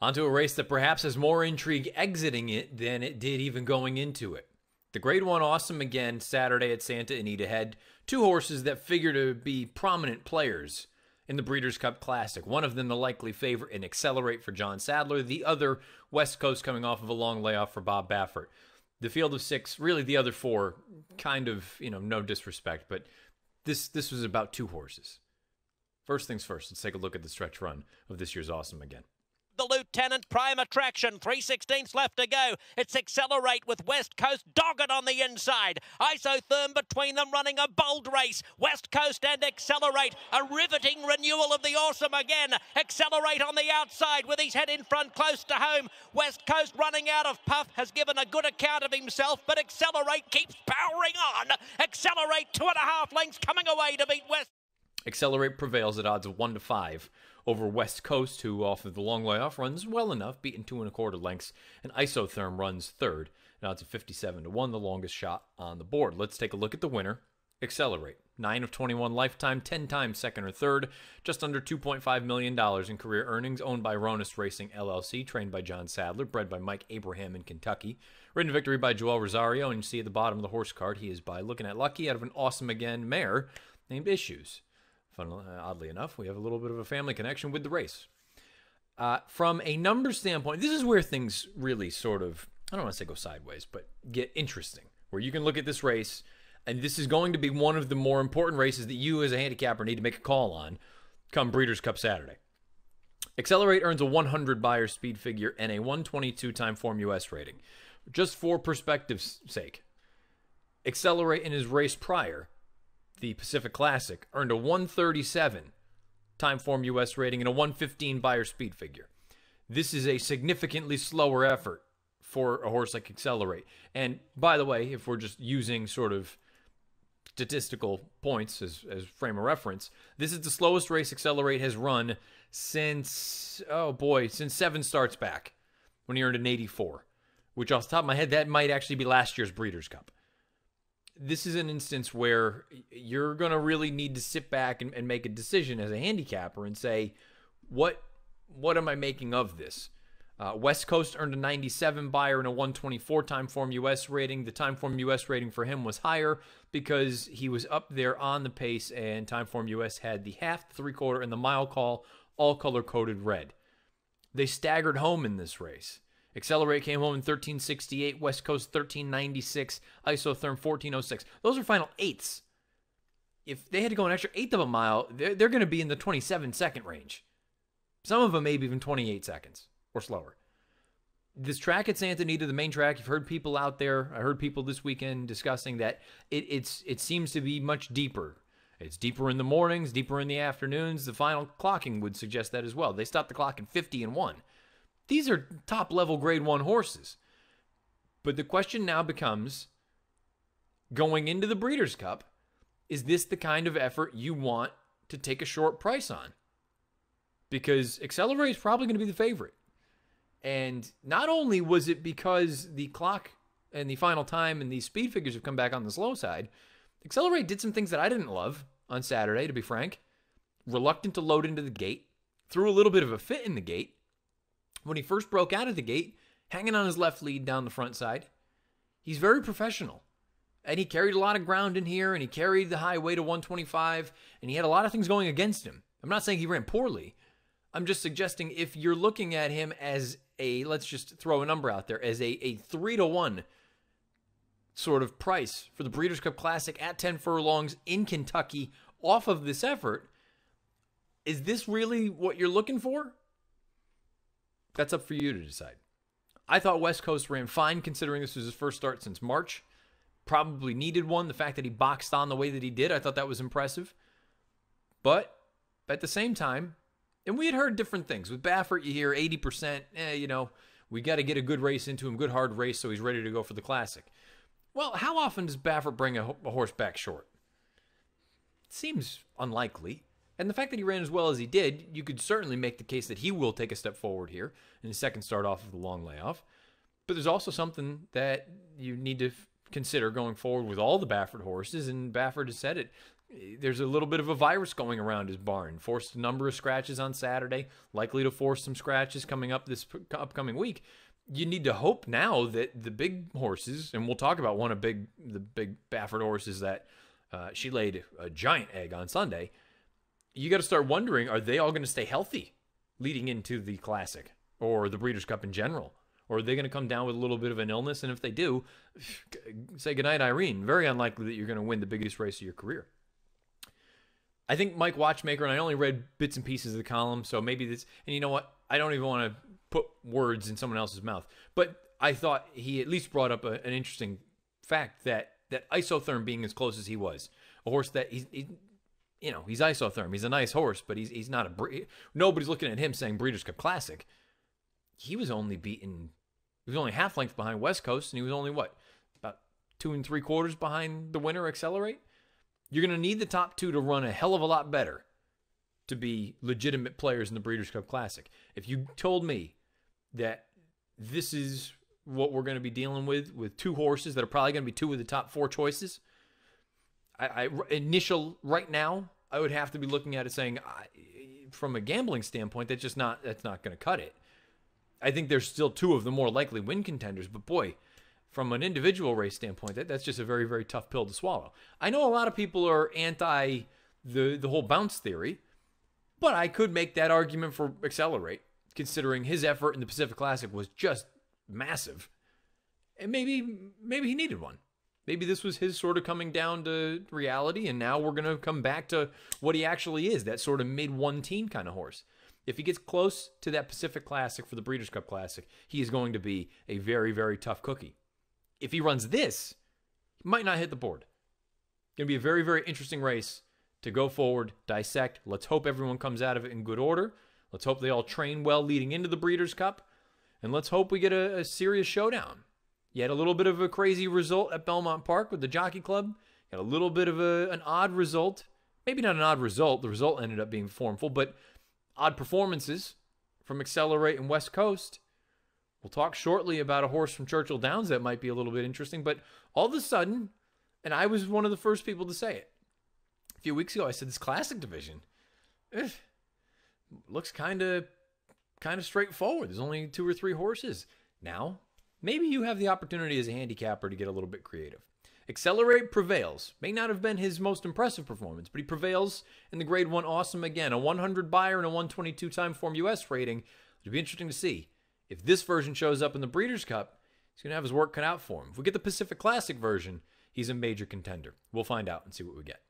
Onto a race that perhaps has more intrigue exiting it than it did even going into it. The Grade 1 Awesome again Saturday at Santa Anita had 2 horses that figure to be prominent players in the Breeders' Cup Classic. One of them the likely favorite in Accelerate for John Sadler. The other, West Coast, coming off of a long layoff for Bob Baffert. The field of 6, really the other 4, kind of, no disrespect, but this was about 2 horses. First things first, let's take a look at the stretch run of this year's Awesome again. The Lieutenant Prime Attraction, 3/16 left to go. It's Accelerate with West Coast dogged on the inside. Isotherm between them running a bold race. West Coast and Accelerate, a riveting renewal of the Awesome again. Accelerate on the outside with his head in front close to home. West Coast running out of puff, has given a good account of himself, but Accelerate keeps powering on. Accelerate 2.5 lengths coming away to beat West. Accelerate prevails at odds of 1-5 over West Coast, who off of the long layoff runs well enough, beaten 2.25 lengths, and Isotherm runs third at odds of 57-1, the longest shot on the board. Let's take a look at the winner, Accelerate. 9 of 21 lifetime, 10 times second or third, just under $2.5 million in career earnings, owned by Ronus Racing LLC, trained by John Sadler, bred by Mike Abraham in Kentucky. Ridden victory by Joel Rosario, and you see at the bottom of the horse card, he is by Looking at Lucky out of an Awesome again mare named Issues. Oddly enough, we have a little bit of a family connection with the race. From a number standpoint, this is where things really sort of, I don't want to say go sideways, but get interesting. Where you can look at this race, and this is going to be one of the more important races that you as a handicapper need to make a call on come Breeders' Cup Saturday. Accelerate earns a 100 buyer speed figure and a 122 Timeform US rating. Just for perspective's sake, Accelerate in his race prior, the Pacific Classic, earned a 137 Timeform US rating and a 115 buyer speed figure. This is a significantly slower effort for a horse like Accelerate. And by the way, if we're just using sort of statistical points as frame of reference, this is the slowest race Accelerate has run since, since 7 starts back, when he earned an 84, which off the top of my head, that might actually be last year's Breeders' Cup. this is an instance where you're going to really need to sit back and make a decision as a handicapper and say, what am I making of this? West Coast earned a 97 buyer and a 124 Timeform US rating. The Timeform US rating for him was higher because he was up there on the pace, and Timeform US had the half, the three-quarter, and the mile call, all color-coded red. They staggered home in this race. Accelerate came home in 13:68, West Coast 13:96, Isotherm 14:06. Those are final eighths. If they had to go an extra eighth of a mile, they're going to be in the 27-second range. Some of them maybe even 28 seconds or slower. This track at Santa Anita, the main track, you've heard people out there, I heard people this weekend discussing that it seems to be much deeper. It's deeper in the mornings, deeper in the afternoons. The final clocking would suggest that as well. They stopped the clock at 50-1. These are top-level Grade 1 horses. But the question now becomes, going into the Breeders' Cup, is this the kind of effort you want to take a short price on? Because Accelerate is probably going to be the favorite. And not only was it because the clock and the final time and these speed figures have come back on the slow side, Accelerate did some things that I didn't love on Saturday, to be frank. Reluctant to load into the gate. Threw a little bit of a fit in the gate. When he first broke out of the gate, hanging on his left lead down the front side. He's very professional. And he carried a lot of ground in here, and he carried the high weight of 125, and he had a lot of things going against him. I'm not saying he ran poorly. I'm just suggesting if you're looking at him as a, let's just throw a number out there, as a 3-1 sort of price for the Breeders' Cup Classic at 10 furlongs in Kentucky off of this effort, is this really what you're looking for? That's up for you to decide. I thought West Coast ran fine considering this was his first start since March. Probably needed one. The fact that he boxed on the way that he did, I thought that was impressive. But at the same time, and we had heard different things. With Baffert, you hear 80%, we got to get a good race into him, good hard race, so he's ready to go for the Classic. Well, how often does Baffert bring a horse back short? It seems unlikely. And the fact that he ran as well as he did, you could certainly make the case that he will take a step forward here in his second start off of the long layoff. But there's also something that you need to consider going forward with all the Baffert horses, and Baffert has said it. There's a little bit of a virus going around his barn. Forced a number of scratches on Saturday, likely to force some scratches coming up this upcoming week. You need to hope now that the big horses, and we'll talk about one of the big Baffert horses that she laid a giant egg on Sunday. You got to start wondering, are they all going to stay healthy leading into the Classic or the Breeders' Cup in general? Or are they going to come down with a little bit of an illness? And if they do, say goodnight, Irene. Very unlikely that you're going to win the biggest race of your career. I think Mike Watchmaker, and I only read bits and pieces of the column, so maybe this, and you know what? I don't even want to put words in someone else's mouth. But I thought he at least brought up an interesting fact that Isotherm being as close as he was, a horse that he's Isotherm. He's a nice horse, but he's not nobody's looking at him saying Breeders' Cup Classic. He was only half length behind West Coast, and he was only about 2 3/4 behind the winner, Accelerate. You're going to need the top two to run a hell of a lot better to be legitimate players in the Breeders' Cup Classic. If you told me that this is what we're going to be dealing with two horses that are probably going to be two of the top 4 choices, right now, I would have to be looking at it saying, from a gambling standpoint, that's not going to cut it. I think there's still 2 of the more likely win contenders, but boy, from an individual race standpoint, that's just a very, very tough pill to swallow. I know a lot of people are anti the whole bounce theory, but I could make that argument for Accelerate, considering his effort in the Pacific Classic was just massive. And maybe he needed one. Maybe this was his sort of coming down to reality, and now we're going to come back to what he actually is, that sort of mid-1-teen kind of horse. If he gets close to that Pacific Classic for the Breeders' Cup Classic, he is going to be a very, very tough cookie. If he runs this, he might not hit the board. Going to be a very, very interesting race to go forward, dissect. Let's hope everyone comes out of it in good order. Let's hope they all train well leading into the Breeders' Cup. And let's hope we get a serious showdown. You had a little bit of a crazy result at Belmont Park with the Jockey Club. You had a little bit of an odd result. Maybe not an odd result. The result ended up being formful, but odd performances from Accelerate and West Coast. We'll talk shortly about a horse from Churchill Downs that might be a little bit interesting, but all of a sudden, And I was one of the first people to say it. A few weeks ago, I said this classic division looks kind of straightforward. There's only 2 or 3 horses. Now, maybe you have the opportunity as a handicapper to get a little bit creative. Accelerate prevails. May not have been his most impressive performance, but he prevails in the Grade 1 Awesome again. A 100 buyer and a 122 time form U.S. rating. It'll be interesting to see. If this version shows up in the Breeders' Cup, he's going to have his work cut out for him. If we get the Pacific Classic version, he's a major contender. We'll find out and see what we get.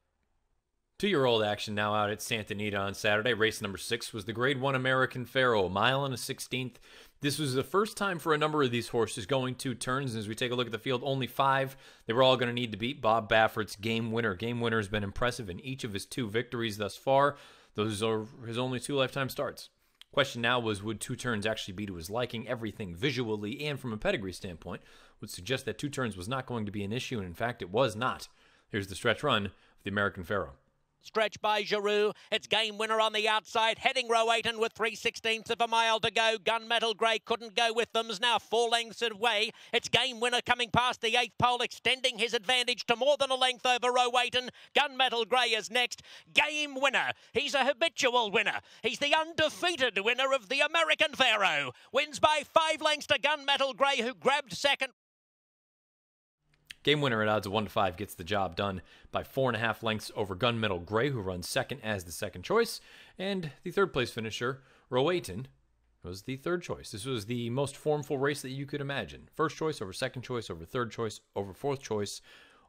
2-year-old action now out at Santa Anita on Saturday. Race number 6 was the Grade 1 American Pharoah, a mile and a 16th. This was the first time for a number of these horses going 2 turns. And as we take a look at the field, only 5 they were all going to need to beat Bob Baffert's Game Winner. Game Winner has been impressive in each of his 2 victories thus far. Those are his only 2 lifetime starts. Question now was, would 2 turns actually be to his liking? Everything visually and from a pedigree standpoint would suggest that 2 turns was not going to be an issue, and in fact, it was not. Here's the stretch run of the American Pharoah. Stretch by Giroux. It's Game Winner on the outside, heading row 8 and with 3/16 of a mile to go. Gunmetal Grey couldn't go with them, is now 4 lengths away. It's Game Winner coming past the 8th pole, extending his advantage to more than a length over row 8, and Gunmetal Grey is next. Game Winner, he's a habitual winner. He's the undefeated winner of the American Pharoah. Wins by 5 lengths to Gunmetal Grey, who grabbed second. Game Winner at odds of 1-5 gets the job done by 4.5 lengths over Gunmetal Grey, who runs second as the second choice. And the third place finisher, Rowayton, was the third choice. This was the most formful race that you could imagine. First choice over second choice over third choice over fourth choice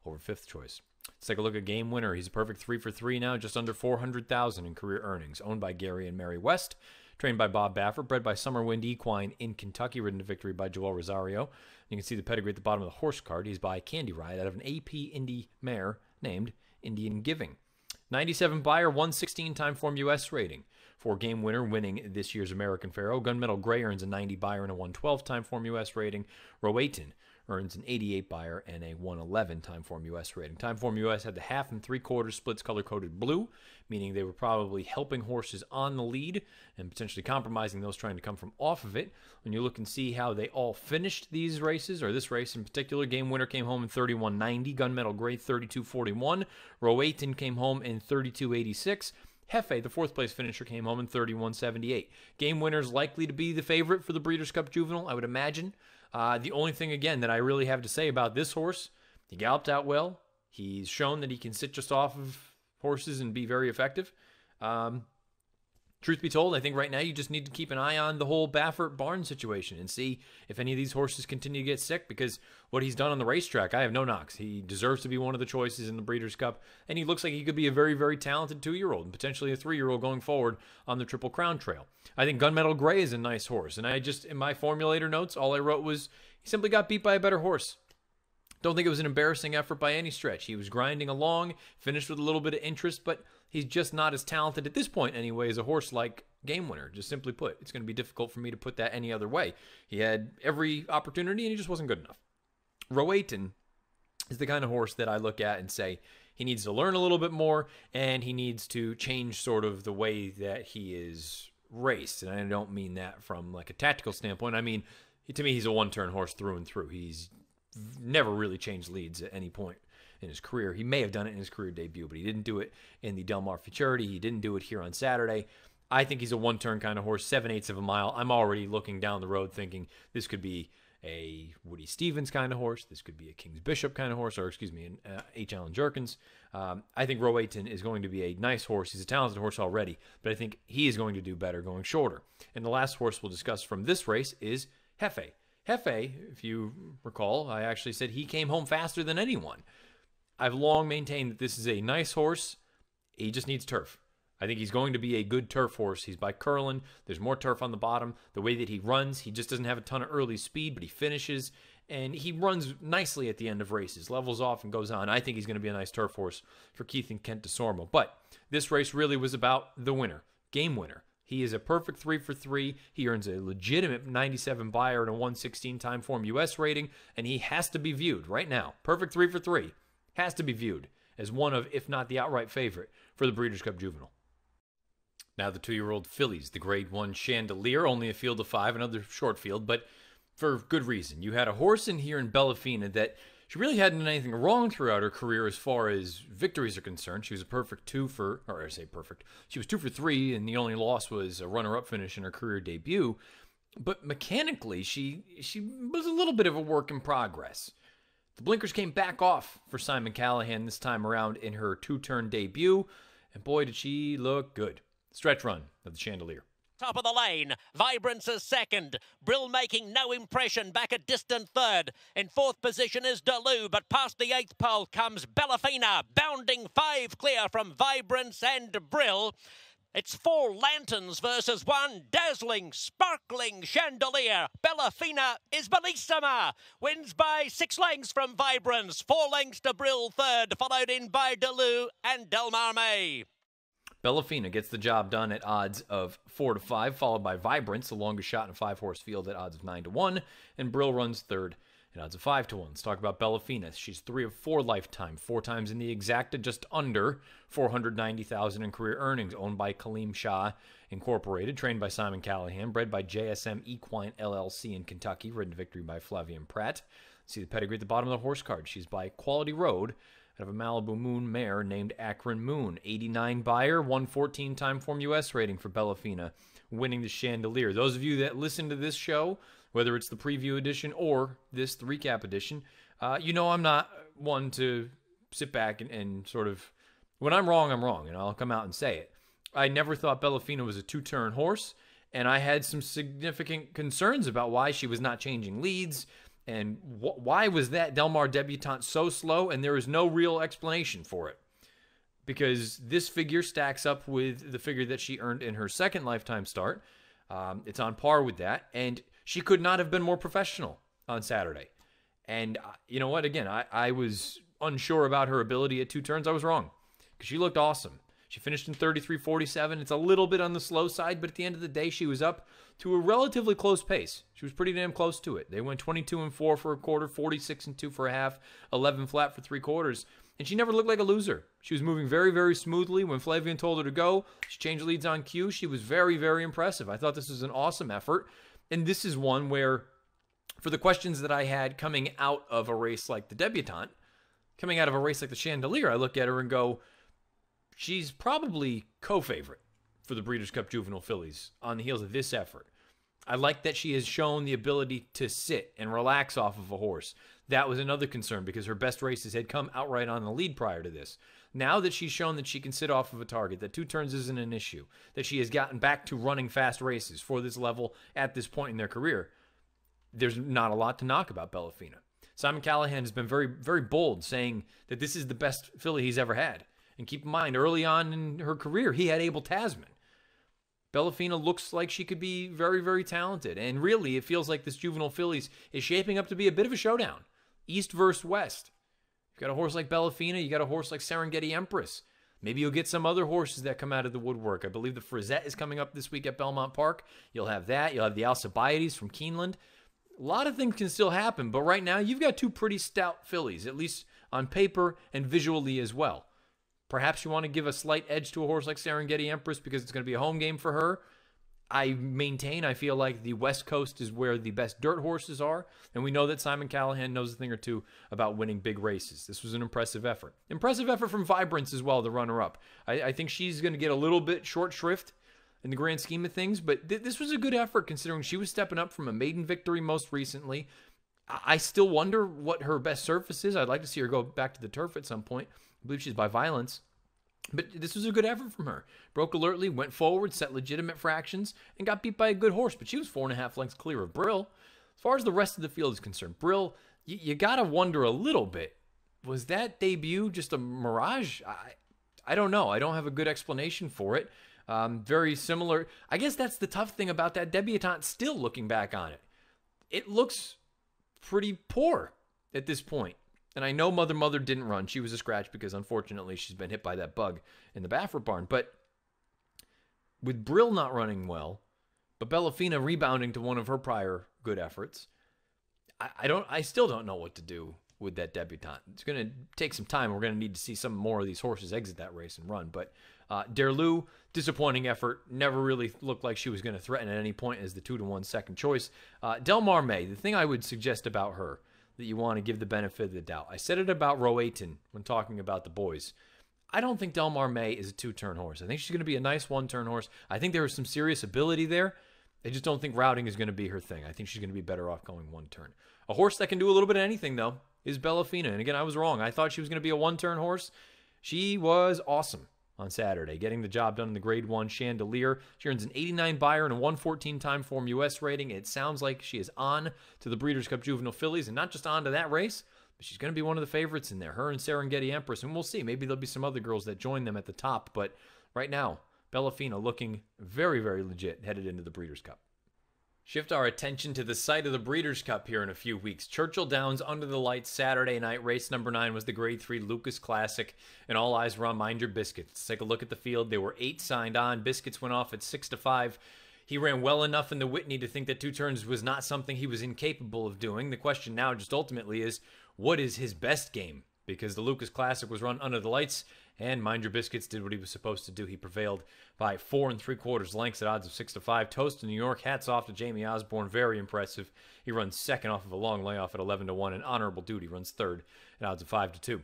over fifth choice. Let's take a look at Game Winner. He's a perfect 3 for 3 now, just under $400,000 in career earnings. Owned by Gary and Mary West. Trained by Bob Baffert, bred by Summerwind Equine in Kentucky, ridden to victory by Joel Rosario. You can see the pedigree at the bottom of the horse card. He's by Candy Ride out of an AP Indy mare named Indian Giving. 97 buyer, 116 time form U.S. rating. For Game Winner winning this year's American Pharoah. Gunmetal Grey earns a 90 buyer and a 112 time form U.S. rating. Rowayton earns an 88 buyer and a 111 time form U.S. rating. Time form U.S. had the 1/2 and 3/4 splits color-coded blue, meaning they were probably helping horses on the lead and potentially compromising those trying to come from off of it. When you look and see how they all finished these races, or this race in particular, Game Winner came home in 31.90, Gunmetal Grey 32.41, Rowayton came home in 32.86, Hefe, the 4th place finisher, came home in 31.78. Game Winner's likely to be the favorite for the Breeders' Cup Juvenile, I would imagine. The only thing, again, that I really have to say about this horse, he galloped out well. He's shown that he can sit just off of horses and be very effective. Truth be told, I think right now you just need to keep an eye on the whole Baffert barn situation and see if any of these horses continue to get sick, because what he's done on the racetrack, I have no knocks. He deserves to be one of the choices in the Breeders' Cup, and he looks like he could be a very, very talented 2-year-old and potentially a 3-year-old going forward on the Triple Crown Trail. I think Gunmetal Grey is a nice horse, and I just, in my formulator notes, all I wrote was he simply got beat by a better horse. Don't think it was an embarrassing effort by any stretch. He was grinding along, finished with a little bit of interest, but he's just not as talented at this point anyway as a horse like Game Winner. Just simply put, it's going to be difficult for me to put that any other way. He had every opportunity and he just wasn't good enough. Rowayton is the kind of horse that I look at and say he needs to learn a little bit more and he needs to change sort of the way that he is raced. And I don't mean that from like a tactical standpoint. I mean, to me, he's a one-turn horse through and through. He's never really changed leads at any point in his career. He may have done it in his career debut, but he didn't do it in the Del Mar Futurity. He didn't do it here on Saturday. I think he's a one-turn kind of horse, 7/8 of a mile. I'm already looking down the road thinking this could be a Woody Stevens kind of horse. This could be a King's Bishop kind of horse, or excuse me, an H. Allen Jerkins. I think Rowayton is going to be a nice horse. He's a talented horse already, but I think he is going to do better going shorter. And the last horse we'll discuss from this race is Hefe. Hefe, if you recall, I actually said he came home faster than anyone. I've long maintained that this is a nice horse. He just needs turf. I think he's going to be a good turf horse. He's by Curlin. There's more turf on the bottom. The way that he runs, he just doesn't have a ton of early speed, but he finishes, and he runs nicely at the end of races, levels off and goes on. I think he's going to be a nice turf horse for Keith and Kent DeSormo. But this race really was about the winner, Game Winner. He is a perfect 3 for 3. He earns a legitimate 97 buyer and a 116 time form U.S. rating, and he has to be viewed right now. Perfect 3 for 3. Has to be viewed as one of, if not the outright favorite, for the Breeders' Cup Juvenile. Now the 2-year-old fillies, the Grade 1 Chandelier, only a field of 5, another short field, but for good reason. You had a horse in here in Bellafina that She really hadn't done anything wrong throughout her career as far as victories are concerned. She was a perfect 2 for, or I say perfect, she was 2 for 3, and the only loss was a runner-up finish in her career debut. But mechanically, she was a little bit of a work in progress. The blinkers came back off for Simon Callahan this time around in her 2-turn debut, and boy, did she look good. Stretch run of the Chandelier. Top of the lane, Vibrance is second. Brill making no impression, back a distant third. In fourth position is Delou, but past the 8th pole comes Bellafina, bounding 5 clear from Vibrance and Brill. It's 4 lanterns versus 1 dazzling, sparkling Chandelier. Bellafina is bellissima. Wins by 6 lengths from Vibrance. 4 lengths to Brill third, followed in by Delou and Delmar May. Bellafina gets the job done at odds of 4 to 5, followed by Vibrance, the longest shot in a 5-horse field at odds of 9 to 1, and Brill runs third at odds of 5 to 1. Let's talk about Bellafina. She's 3 of 4 lifetime, 4 times in the exacta, just under $490,000 in career earnings, owned by Kaleem Shah Incorporated, trained by Simon Callahan, bred by JSM Equine LLC in Kentucky, ridden to victory by Flavian Pratt. See the pedigree at the bottom of the horse card. She's by Quality Road, of a Malibu Moon mare named Akron Moon. 89 buyer, 114 time form U.S. rating for Bellafina, winning the Chandelier. Those of you that listen to this show, whether it's the preview edition or the recap edition, you know I'm not one to sit back and sort of, when I'm wrong, and I'll come out and say it. I never thought Bellafina was a 2-turn horse, and I had some significant concerns about why she was not changing leads. And why was that Delmar debutante so slow? And there is no real explanation for it. Because this figure stacks up with the figure that she earned in her second lifetime start. It's on par with that. And she could not have been more professional on Saturday. And you know what? Again, I was unsure about her ability at 2 turns. I was wrong. Because she looked awesome. She finished in 33.47. It's a little bit on the slow side, but at the end of the day, she was up to a relatively close pace. She was pretty damn close to it. They went 22-4 for a quarter, 46-2 for a half, 11 flat for 3 quarters, and she never looked like a loser. She was moving very, very smoothly. When Flavian told her to go, she changed leads on cue. She was very, very impressive. I thought this was an awesome effort, and this is one where, for the questions that I had coming out of a race like the debutante, coming out of a race like the Chandelier, I look at her and go, she's probably co-favorite for the Breeders' Cup Juvenile Fillies on the heels of this effort. I like that she has shown the ability to sit and relax off of a horse. That was another concern because her best races had come outright on the lead prior to this. Now that she's shown that she can sit off of a target, that 2 turns isn't an issue, that she has gotten back to running fast races for this level at this point in their career, there's not a lot to knock about Bellafina. Simon Callahan has been very, very bold, saying that this is the best filly he's ever had. And keep in mind, early on in her career, he had Abel Tasman. Bellafina looks like she could be very, very talented. And really, it feels like this Juvenile Fillies is shaping up to be a bit of a showdown. East versus West. You've got a horse like Bellafina. You got a horse like Serengeti Empress. Maybe you'll get some other horses that come out of the woodwork. I believe the Frizette is coming up this week at Belmont Park. You'll have that. You'll have the Alcibiades from Keeneland. A lot of things can still happen. But right now, you've got 2 pretty stout fillies, at least on paper and visually as well. Perhaps you want to give a slight edge to a horse like Serengeti Empress because it's going to be a home game for her. I feel like the West Coast is where the best dirt horses are, and we know that Simon Callahan knows a thing or two about winning big races. This was an impressive effort. Impressive effort from Vibrance as well, the runner-up. I think she's going to get a little bit short shrift in the grand scheme of things, but this was a good effort considering she was stepping up from a maiden victory most recently. I still wonder what her best surface is. I'd like to see her go back to the turf at some point. I believe she's by Violence. But this was a good effort from her. Broke alertly, went forward, set legitimate fractions, and got beat by a good horse. But she was 4.5 lengths clear of Brill. As far as the rest of the field is concerned, Brill, you got to wonder a little bit. Was that debut just a mirage? I don't know. I don't have a good explanation for it. Very similar. I guess that's the tough thing about that debutante still looking back on it. It looks pretty poor at this point. And I know Mother didn't run. She was a scratch because, unfortunately, she's been hit by that bug in the Baffert barn. But with Brill not running well, but Bellafina rebounding to one of her prior good efforts, I still don't know what to do with that debutante. It's going to take some time. We're going to need to see some more of these horses exit that race and run. But Derlou, disappointing effort. Never really looked like she was going to threaten at any point as the 2-to-1 second choice. Delmar May, the thing I would suggest about her, that you want to give the benefit of the doubt. I said it about Roayton when talking about the boys. I don't think Del Mar May is a two-turn horse. I think she's going to be a nice one-turn horse. I think there is some serious ability there. I just don't think routing is going to be her thing. I think she's going to be better off going one turn. A horse that can do a little bit of anything, though, is Bellafina. And again, I was wrong. I thought she was going to be a one-turn horse. She was awesome on Saturday, getting the job done in the Grade 1 Chandelier. She earns an 89 Beyer and a 114 time form U.S. rating. It sounds like she is on to the Breeders' Cup Juvenile Fillies, and not just on to that race, but she's going to be one of the favorites in there, her and Serengeti Empress. And we'll see. Maybe there'll be some other girls that join them at the top. But right now, Bellafina looking very, very legit headed into the Breeders' Cup. Shift our attention to the site of the Breeders' Cup here in a few weeks. Churchill Downs under the lights Saturday night. Race number 9 was the Grade 3 Lukas Classic, and all eyes were on Mind Your Biscuits. Let's take a look at the field. There were 8 signed on. Biscuits went off at 6-5. He ran well enough in the Whitney to think that 2 turns was not something he was incapable of doing. The question now just ultimately is, what is his best game? Because the Lukas Classic was run under the lights, and Mind Your Biscuits did what he was supposed to do. He prevailed by 4 3/4 lengths at odds of 6-5. Toast to New York. Hats off to Jamie Osborne. Very impressive. He runs second off of a long layoff at 11-1, and Honorable Duty runs third at odds of 5-2.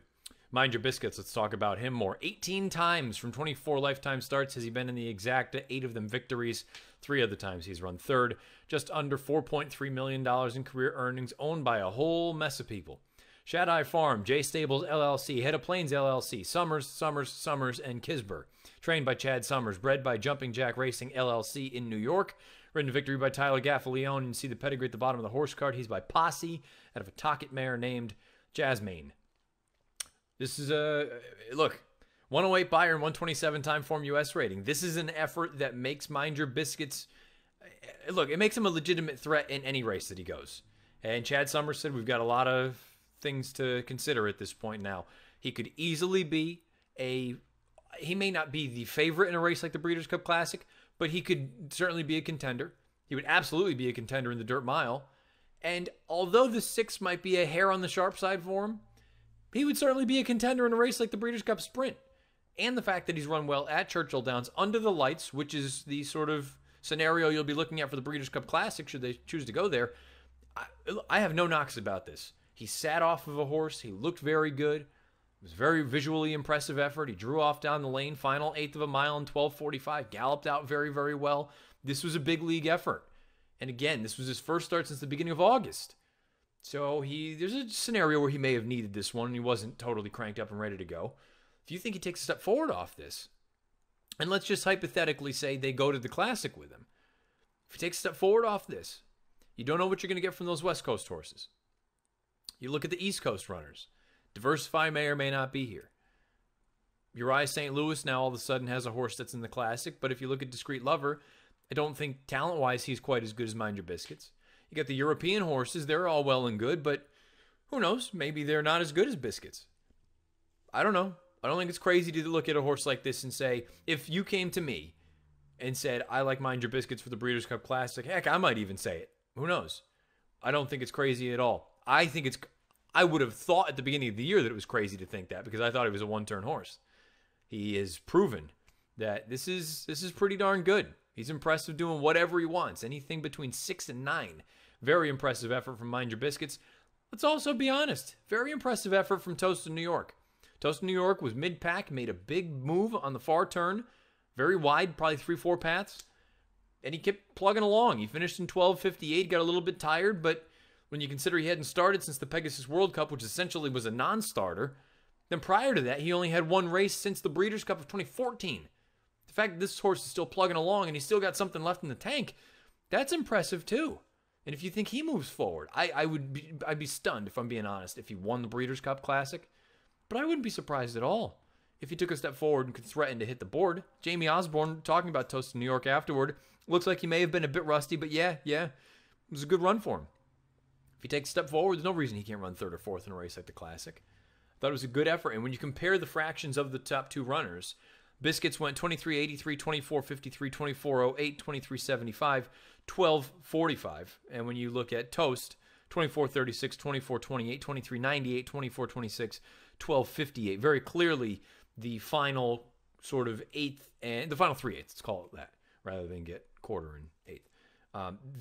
Mind Your Biscuits, let's talk about him more. 18 times from 24 lifetime starts has he been in the exacta, 8 of them victories. 3 other times he's run third. Just under $4.3 million in career earnings, owned by a whole mess of people. Shad-Eye Farm, J Stables LLC, Head of Plains LLC, Summers, and Kisber. Trained by Chad Summers, bred by Jumping Jack Racing LLC in New York. Ridden to victory by Tyler Gaffalione. You can see the pedigree at the bottom of the horse card. He's by Posse, out of a Tocket mare named Jasmine. This is look, 108 Beyer and 127 time form U.S. rating. This is an effort that makes Mind Your Biscuits, look, it makes him a legitimate threat in any race that he goes. And Chad Summers said we've got a lot of things to consider at this point now. He could easily be he may not be the favorite in a race like the Breeders' Cup Classic, but he could certainly be a contender. He would absolutely be a contender in the Dirt Mile. And although the 6 might be a hair on the sharp side for him, he would certainly be a contender in a race like the Breeders' Cup Sprint. And the fact that he's run well at Churchill Downs under the lights, which is the sort of scenario you'll be looking at for the Breeders' Cup Classic should they choose to go there. I have no knocks about this. He sat off of a horse. He looked very good. It was a very visually impressive effort. He drew off down the lane, final 1/8 of a mile in 12:45. Galloped out very, very well. This was a big league effort. And again, this was his first start since the beginning of August. So there's a scenario where he may have needed this one and he wasn't totally cranked up and ready to go. If you think he takes a step forward off this, and let's just hypothetically say they go to the Classic with him. If he takes a step forward off this, you don't know what you're going to get from those West Coast horses. You look at the East Coast runners. Diversify may or may not be here. Uriah St. Louis now all of a sudden has a horse that's in the Classic, but if you look at Discreet Lover, I don't think talent-wise he's quite as good as Mind Your Biscuits. You got the European horses, they're all well and good, but who knows? Maybe they're not as good as Biscuits. I don't know. I don't think it's crazy to look at a horse like this and say, if you came to me and said, I like Mind Your Biscuits for the Breeders' Cup Classic, heck, I might even say it. Who knows? I don't think it's crazy at all. I would have thought at the beginning of the year that it was crazy to think that because I thought he was a one-turn horse. He has proven that this is pretty darn good. He's impressive doing whatever he wants. Anything between 6 and 9. Very impressive effort from Mind Your Biscuits. Let's also be honest. Very impressive effort from Toast in New York. Toast in New York was mid-pack, made a big move on the far turn. Very wide, probably 3-4 paths. And he kept plugging along. He finished in 12:58, got a little bit tired, but when you consider he hadn't started since the Pegasus World Cup, which essentially was a non-starter, then prior to that, he only had one race since the Breeders' Cup of 2014. The fact that this horse is still plugging along and he's still got something left in the tank, that's impressive too. And if you think he moves forward, I'd be stunned, if I'm being honest, if he won the Breeders' Cup Classic. But I wouldn't be surprised at all if he took a step forward and could threaten to hit the board. Jamie Osborne, talking about Toast in New York afterward, looks like he may have been a bit rusty, but yeah, it was a good run for him. If he takes a step forward, there's no reason he can't run 3rd or 4th in a race like the Classic. I thought it was a good effort. And when you compare the fractions of the top 2 runners, Biscuits went 23.83, 24.53, 24.08, 23.75, 12.45. And when you look at Toast, 24.36, 24.28, 23.98, 24.26, 12.58. Very clearly the final sort of 8th and the final 3/8, let's call it that, rather than get quarter and 1/8.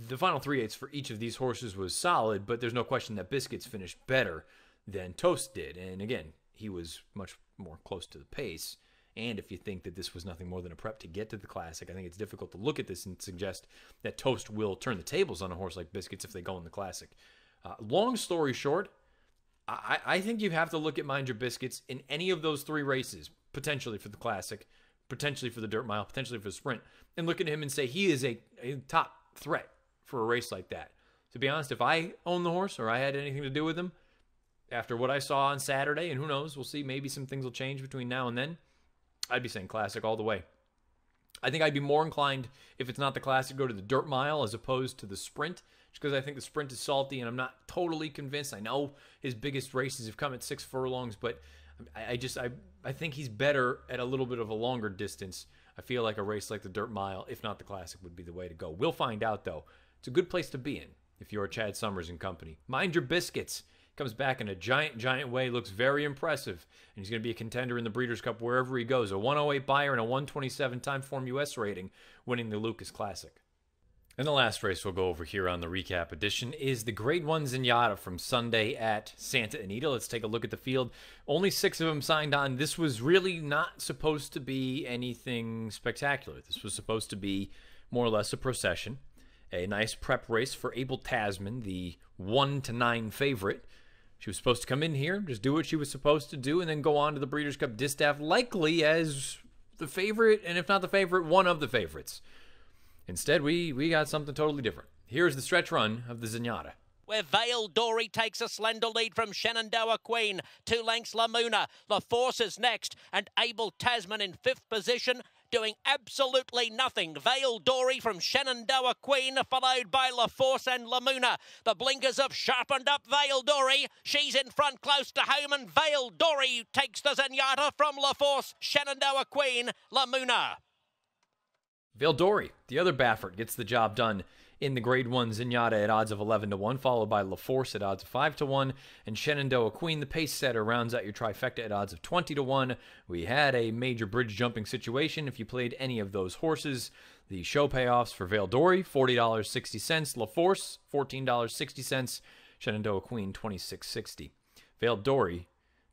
The final 3/8 for each of these horses was solid, but there's no question that Biscuits finished better than Toast did. And again, he was much more close to the pace. And if you think that this was nothing more than a prep to get to the Classic, I think it's difficult to look at this and suggest that Toast will turn the tables on a horse like Biscuits if they go in the Classic. Long story short, I think you have to look at Mind Your Biscuits in any of those 3 races, potentially for the Classic, potentially for the Dirt Mile, potentially for the Sprint, and look at him and say he is a top threat for a race like that. To be honest, if I owned the horse or I had anything to do with him, after what I saw on Saturday, and who knows, we'll see, maybe some things will change between now and then, I'd be saying Classic all the way. I think I'd be more inclined, if it's not the Classic, go to the Dirt Mile as opposed to the Sprint, just because I think the Sprint is salty and I'm not totally convinced. I know his biggest races have come at 6 furlongs, but I think he's better at a little bit of a longer distance. I feel like a race like the Dirt Mile, if not the Classic, would be the way to go. We'll find out, though. It's a good place to be in if you're Chad Summers and company. Mind Your Biscuits. Comes back in a giant way, looks very impressive, and he's going to be a contender in the Breeders' Cup wherever he goes. A 108 buyer and a 127 Timeform US rating, winning the Lukas Classic. And the last race we'll go over here on the recap edition is the Grade 1 Zenyatta from Sunday at Santa Anita. Let's take a look at the field. Only 6 of them signed on. This was really not supposed to be anything spectacular. This was supposed to be more or less a procession. A nice prep race for Abel Tasman, the 1-9 favorite. She was supposed to come in here, just do what she was supposed to do, and then go on to the Breeders' Cup Distaff, likely as the favorite, and if not the favorite, one of the favorites. Instead, we got something totally different. Here's the stretch run of the Zenyatta. Where Vale Dory takes a slender lead from Shenandoah Queen. 2 lengths Lamuna. La Force is next, and Abel Tasman in 5th position, doing absolutely nothing. Vale Dory from Shenandoah Queen, followed by La Force and Lamuna. The blinkers have sharpened up Vale Dory. She's in front close to home, and Vale Dory takes the Zenyatta from La Force, Shenandoah Queen, Lamuna. Vale Dory, the other Baffert, gets the job done in the Grade 1 Zenyatta at odds of 11-1, followed by La Force at odds of 5-1, and Shenandoah Queen, the pace setter, rounds out your trifecta at odds of 20-1. We had a major bridge jumping situation if you played any of those horses. The show payoffs for Vale Dory, $40.60. La Force, $14.60. Shenandoah Queen, $26.60. Vale Dory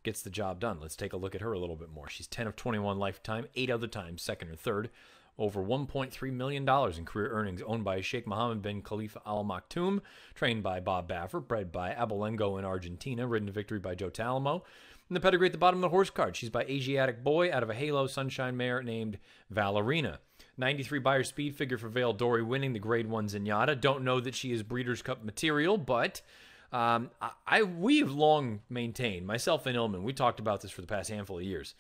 gets the job done. Let's take a look at her a little bit more. She's 10 of 21 lifetime, 8 other times, second or third. Over $1.3 million in career earnings, owned by Sheikh Mohammed bin Khalifa Al Maktoum, trained by Bob Baffert, bred by Abolengo in Argentina, ridden to victory by Joe Talamo. And the pedigree at the bottom of the horse card, she's by Asiatic Boy out of a Halo Sunshine mare named Valerina. 93 buyer speed figure for Vale Dory, winning the Grade 1 Zenyatta. Don't know that she is Breeders' Cup material, but we've long maintained, myself and Illman, we talked about this for the past handful of years.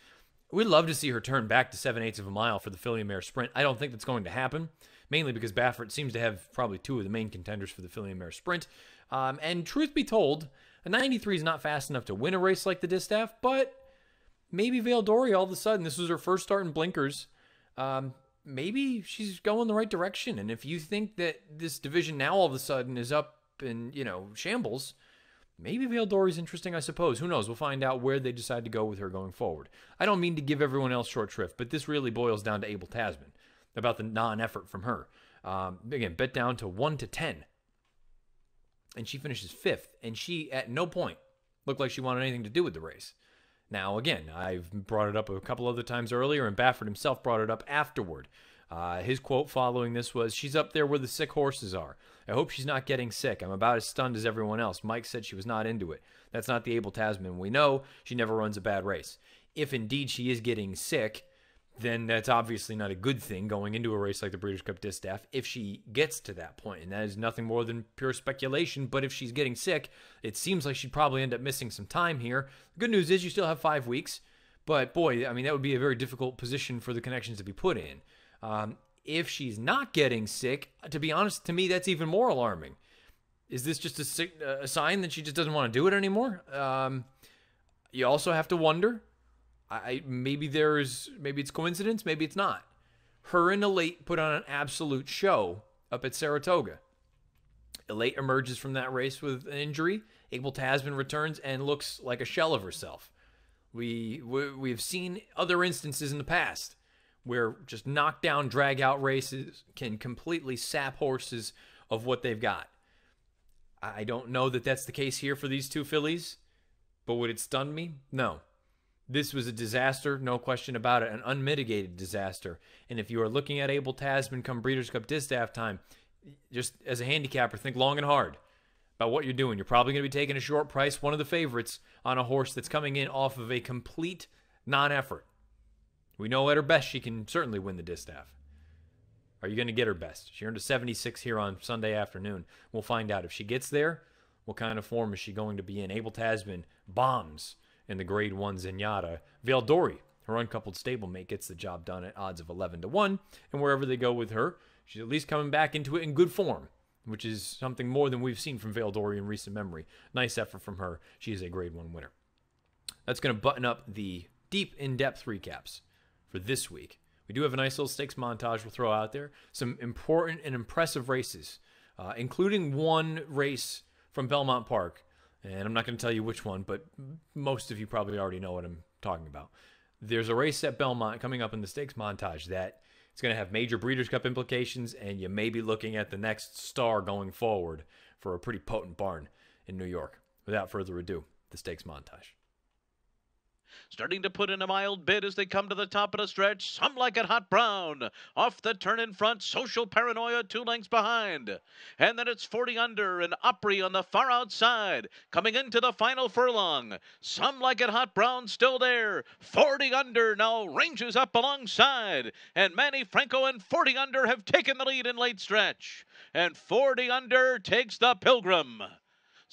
We'd love to see her turn back to 7/8 of a mile for the Filly Mare Sprint. I don't think that's going to happen, mainly because Baffert seems to have probably 2 of the main contenders for the Filly Mare Sprint. And truth be told, a 93 is not fast enough to win a race like the Distaff, but maybe Vale Dory, all of a sudden, this was her first start in blinkers. Maybe she's going the right direction. And if you think that this division now all of a sudden is up in, shambles, maybe Vale Dory's interesting, I suppose. Who knows? We'll find out where they decide to go with her going forward. I don't mean to give everyone else short shrift, but this really boils down to Abel Tasman, about the non-effort from her. Again, bet down to 1-10. And she finishes 5th, and she, at no point, looked like she wanted anything to do with the race. Now, again, I've brought it up a couple other times earlier, and Baffert himself brought it up afterward. His quote following this was, "She's up there where the sick horses are. I hope she's not getting sick. I'm about as stunned as everyone else. Mike said she was not into it. That's not the Abel Tasman we know. She never runs a bad race. If indeed she is getting sick, then that's obviously not a good thing going into a race like the Breeders' Cup Distaff if she gets to that point. And that is nothing more than pure speculation. But if she's getting sick, it seems like she'd probably end up missing some time here. The good news is you still have 5 weeks. But boy, I mean, that would be a very difficult position for the connections to be put in. If she's not getting sick, to be honest, to me, that's even more alarming. Is this just a sign that she just doesn't want to do it anymore? You also have to wonder, maybe it's coincidence, maybe it's not. Her and Elate put on an absolute show up at Saratoga. Elate emerges from that race with an injury. Abel Tasman returns and looks like a shell of herself. We've seen other instances in the past where just knockdown, drag-out races can completely sap horses of what they've got. I don't know that that's the case here for these two fillies, but would it stun me? No. This was a disaster, no question about it, an unmitigated disaster. And if you are looking at Abel Tasman come Breeders' Cup Distaff time, just as a handicapper, think long and hard about what you're doing. You're probably going to be taking a short price, one of the favorites, on a horse that's coming in off of a complete non-effort. We know at her best she can certainly win the Distaff. Are you going to get her best? She earned a 76 here on Sunday afternoon. We'll find out. If she gets there, what kind of form is she going to be in? Abel Tasman bombs in the Grade 1 Zenyatta. Valdori, her uncoupled stablemate, gets the job done at odds of 11-1. And wherever they go with her, she's at least coming back into it in good form, which is something more than we've seen from Valdori in recent memory. Nice effort from her. She is a Grade 1 winner. That's going to button up the deep, in-depth recaps for this week. We do have a nice little stakes montage we'll throw out there. Some important and impressive races, including one race from Belmont Park. And I'm not going to tell you which one, but most of you probably already know what I'm talking about. There's a race at Belmont coming up in the stakes montage that it's going to have major Breeders' Cup implications, and you may be looking at the next star going forward for a pretty potent barn in New York. Without further ado, the stakes montage. Starting to put in a mild bid as they come to the top of the stretch. Some Like It Hot Brown. Off the turn in front, Social Paranoia 2 lengths behind. And then it's 40 under and Opry on the far outside. Coming into the final furlong. Some Like It Hot Brown still there. 40 under now ranges up alongside. And Manny Franco and 40 under have taken the lead in late stretch. And 40 under takes the Pilgrim.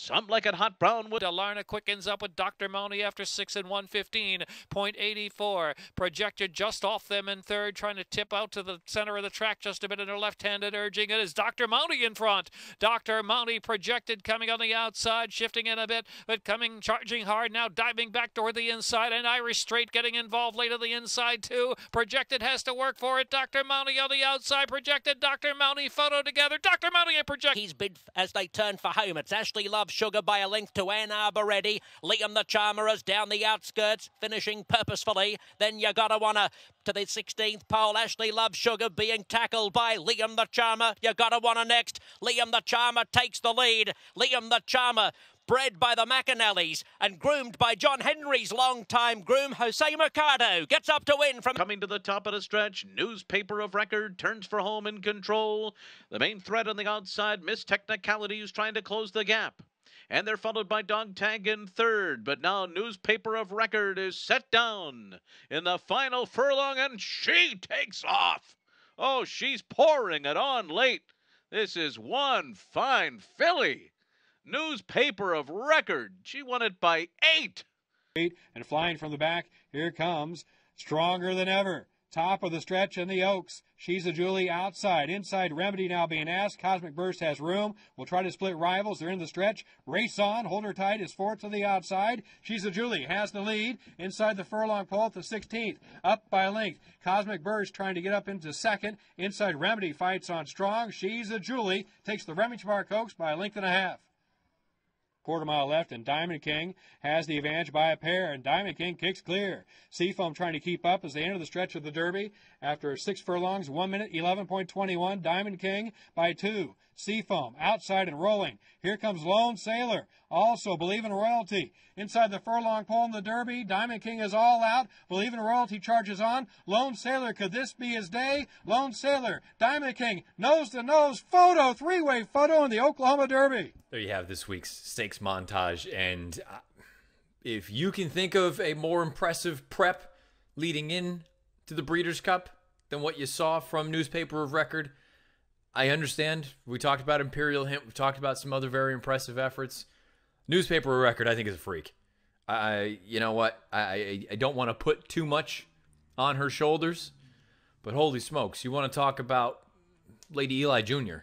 Some Like It Hot Brown with Alarna quickens up with Dr. Mounty after 6 and 115.84. Projected just off them in third, trying to tip out to the center of the track just a bit in her left-handed urging. It is Dr. Mounty in front. Dr. Mounty projected coming on the outside, shifting in a bit, but coming charging hard now, diving back toward the inside, and Irish Straight getting involved late on the inside too. Projected has to work for it. Dr. Mounty on the outside. Projected Dr. Mounty photo together. Dr. Mounty and Project. He's bid as they turn for home. It's Ashley Love Sugar by a length to Ann Arbor Ready. Liam the Charmer is down the outskirts, finishing purposefully. Then you gotta wanna to the 16th pole. Ashley Love Sugar being tackled by Liam the Charmer. You gotta wanna next. Liam the Charmer takes the lead. Liam the Charmer, bred by the McAnallys and groomed by John Henry's longtime groom, Jose Mercado, gets up to win from... Coming to the top of the stretch, Newspaper of Record turns for home in control. The main threat on the outside, Miss Technicality, who's trying to close the gap. And they're followed by Dog Tag in third. But now Newspaper of Record is set down in the final furlong, and she takes off. Oh, she's pouring it on late. This is one fine filly. Newspaper of Record. She won it by 8. And flying from the back, here comes Stronger Than Ever. Top of the stretch in the Oaks. She's a Julie outside. Inside Remedy now being asked. Cosmic Burst has room. We'll try to split rivals. They're in the stretch. Race on. Hold Her Tight is fourth to the outside. She's a Julie has the lead. Inside the furlong pole at the 16th. Up by a length. Cosmic Burst trying to get up into second. Inside Remedy fights on strong. She's a Julie. Takes the Remington Park Oaks by a length and a half. Quarter mile left, and Diamond King has the advantage by a pair, and Diamond King kicks clear. Seafoam trying to keep up as they enter the stretch of the Derby. After 6 furlongs, 1 minute, 11.21. Diamond King by 2. Seafoam outside and rolling. Here comes Lone Sailor. Also, Believe in Royalty. Inside the furlong pole in the Derby, Diamond King is all out. Believe in Royalty charges on. Lone Sailor, could this be his day? Lone Sailor, Diamond King, nose-to-nose photo, three-way photo in the Oklahoma Derby. There you have this week's stakes montage, and if you can think of a more impressive prep leading in to the Breeders' Cup than what you saw from Newspaper of Record, I understand. We talked about Imperial Hint. We've talked about some other very impressive efforts. Newspaper of Record, I think, is a freak. You know what? I don't want to put too much on her shoulders, but holy smokes, you want to talk about Lady Eli Jr.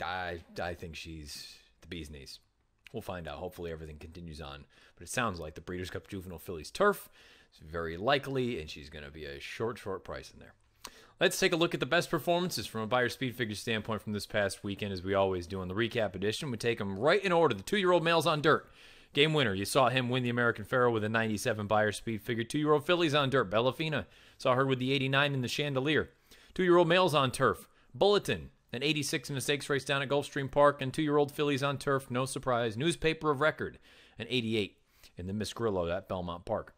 I think she's the bee's knees. We'll find out. Hopefully everything continues on. But it sounds like the Breeders' Cup Juvenile Fillies turf is very likely, and she's going to be a short price in there. Let's take a look at the best performances from a Beyer Speed Figure standpoint from this past weekend, as we always do in the recap edition. We take them right in order. The 2-year-old males on dirt. Game winner, you saw him win the American Pharoah with a 97 Beyer Speed Figure. 2-year-old fillies on dirt. Bellafina saw her with the 89 in the Chandelier. 2-year-old males on turf. Bulletin An 86 in the stakes race down at Gulfstream Park, and 2-year-old fillies on turf, no surprise. Newspaper of record, an 88 in the Miss Grillo at Belmont Park.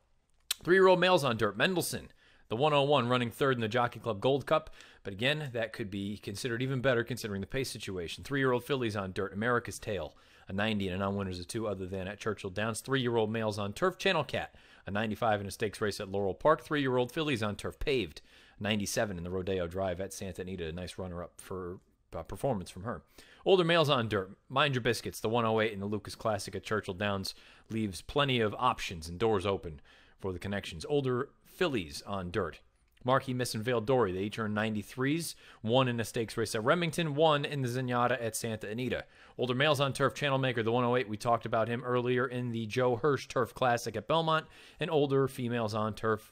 3-year-old males on dirt. Mendelssohn, the 101, running third in the Jockey Club Gold Cup. But again, that could be considered even better considering the pace situation. 3-year-old fillies on dirt. America's Tale, a 90 and a non-winners of 2 other than at Churchill Downs. 3-year-old males on turf. Channel Cat, a 95 in a stakes race at Laurel Park. 3-year-old fillies on turf. Paved, 97 in the Rodeo Drive at Santa Anita. A nice runner-up for performance from her. Older males on dirt. Mind Your Biscuits, the 108 in the Lukas Classic at Churchill Downs, leaves plenty of options and doors open for the connections. Older fillies on dirt. Marquis Miss and Vale Dory, they each earned 93s, 1 in a stakes race at Remington, 1 in the Zenyatta at Santa Anita. Older males on turf. Channel Maker, the 108, we talked about him earlier in the Joe Hirsch Turf Classic at Belmont. And older females on turf.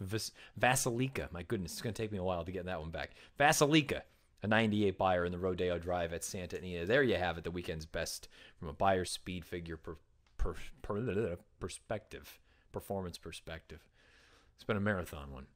Vasilika, my goodness, it's going to take me a while to get that one back. Vasilika, a 98 buyer in the Rodeo Drive at Santa Anita. There you have it, the weekend's best from a buyer's speed figure performance perspective. It's been a marathon one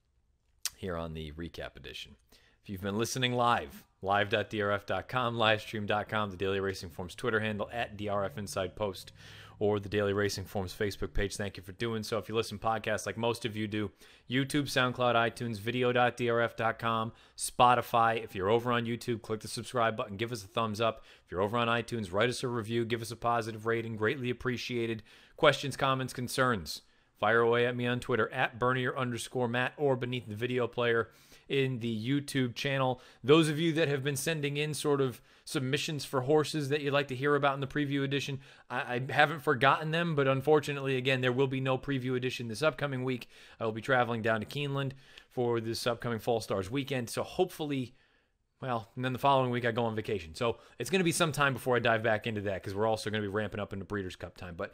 here on the recap edition. If you've been listening live.drf.com, livestream.com, the Daily Racing Forms Twitter handle at DRF Inside Post, or the Daily Racing Forms Facebook page. Thank you for doing so. If you listen to podcasts like most of you do, YouTube, SoundCloud, iTunes, video.drf.com, Spotify. If you're over on YouTube, click the subscribe button. Give us a thumbs up. If you're over on iTunes, write us a review. Give us a positive rating. Greatly appreciated. Questions, comments, concerns, fire away at me on Twitter at Bernier_Matt or beneath the video player in the YouTube channel. Those of you that have been sending in sort of submissions for horses that you'd like to hear about in the preview edition, I haven't forgotten them, but unfortunately, again, there will be no preview edition this upcoming week. I will be traveling down to Keeneland for this upcoming Fall Stars weekend, so hopefully, well, and then the following week I go on vacation. So it's going to be some time before I dive back into that because we're also going to be ramping up into Breeders' Cup time. But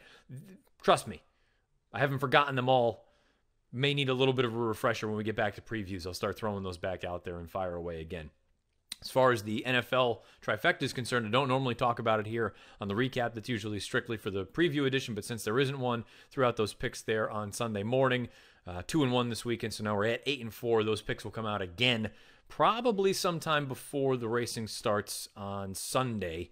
trust me, I haven't forgotten them all. May need a little bit of a refresher when we get back to previews. I'll start throwing those back out there and fire away again. As far as the NFL trifecta is concerned, I don't normally talk about it here on the recap. That's usually strictly for the preview edition, but since there isn't one, throughout those picks there on Sunday morning. 2-1 this weekend, so now we're at 8-4. Those picks will come out again probably sometime before the racing starts on Sunday.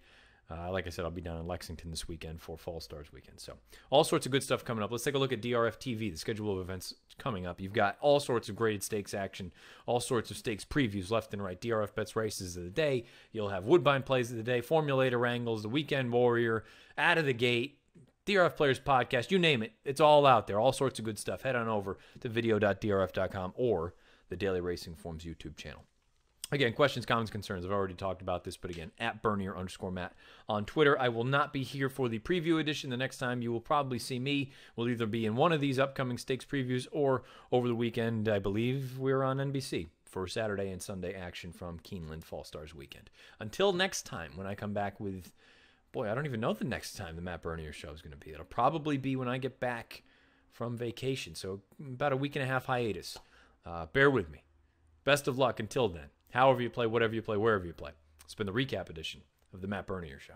Like I said, I'll be down in Lexington this weekend for Fall Stars weekend. So all sorts of good stuff coming up. Let's take a look at DRFTV, the schedule of events coming up. You've got all sorts of graded stakes action, all sorts of stakes previews left and right. DRF bets races of the day. You'll have Woodbine plays of the day, Formulator wrangles, the Weekend Warrior, Out of the Gate, DRF Players Podcast, you name it. It's all out there. All sorts of good stuff. Head on over to video.drf.com or the Daily Racing Forms YouTube channel. Again, questions, comments, concerns. I've already talked about this, but again, at Bernier_Matt on Twitter. I will not be here for the preview edition. The next time you will probably see me will either be in one of these upcoming stakes previews or over the weekend, I believe we're on NBC for Saturday and Sunday action from Keeneland Fall Stars weekend. Until next time, when I come back with, boy, I don't even know the next time the Matt Bernier show is going to be. It'll probably be when I get back from vacation, so about a week and a half hiatus. Bear with me. Best of luck until then. However you play, whatever you play, wherever you play. It's been the recap edition of the Matt Bernier Show.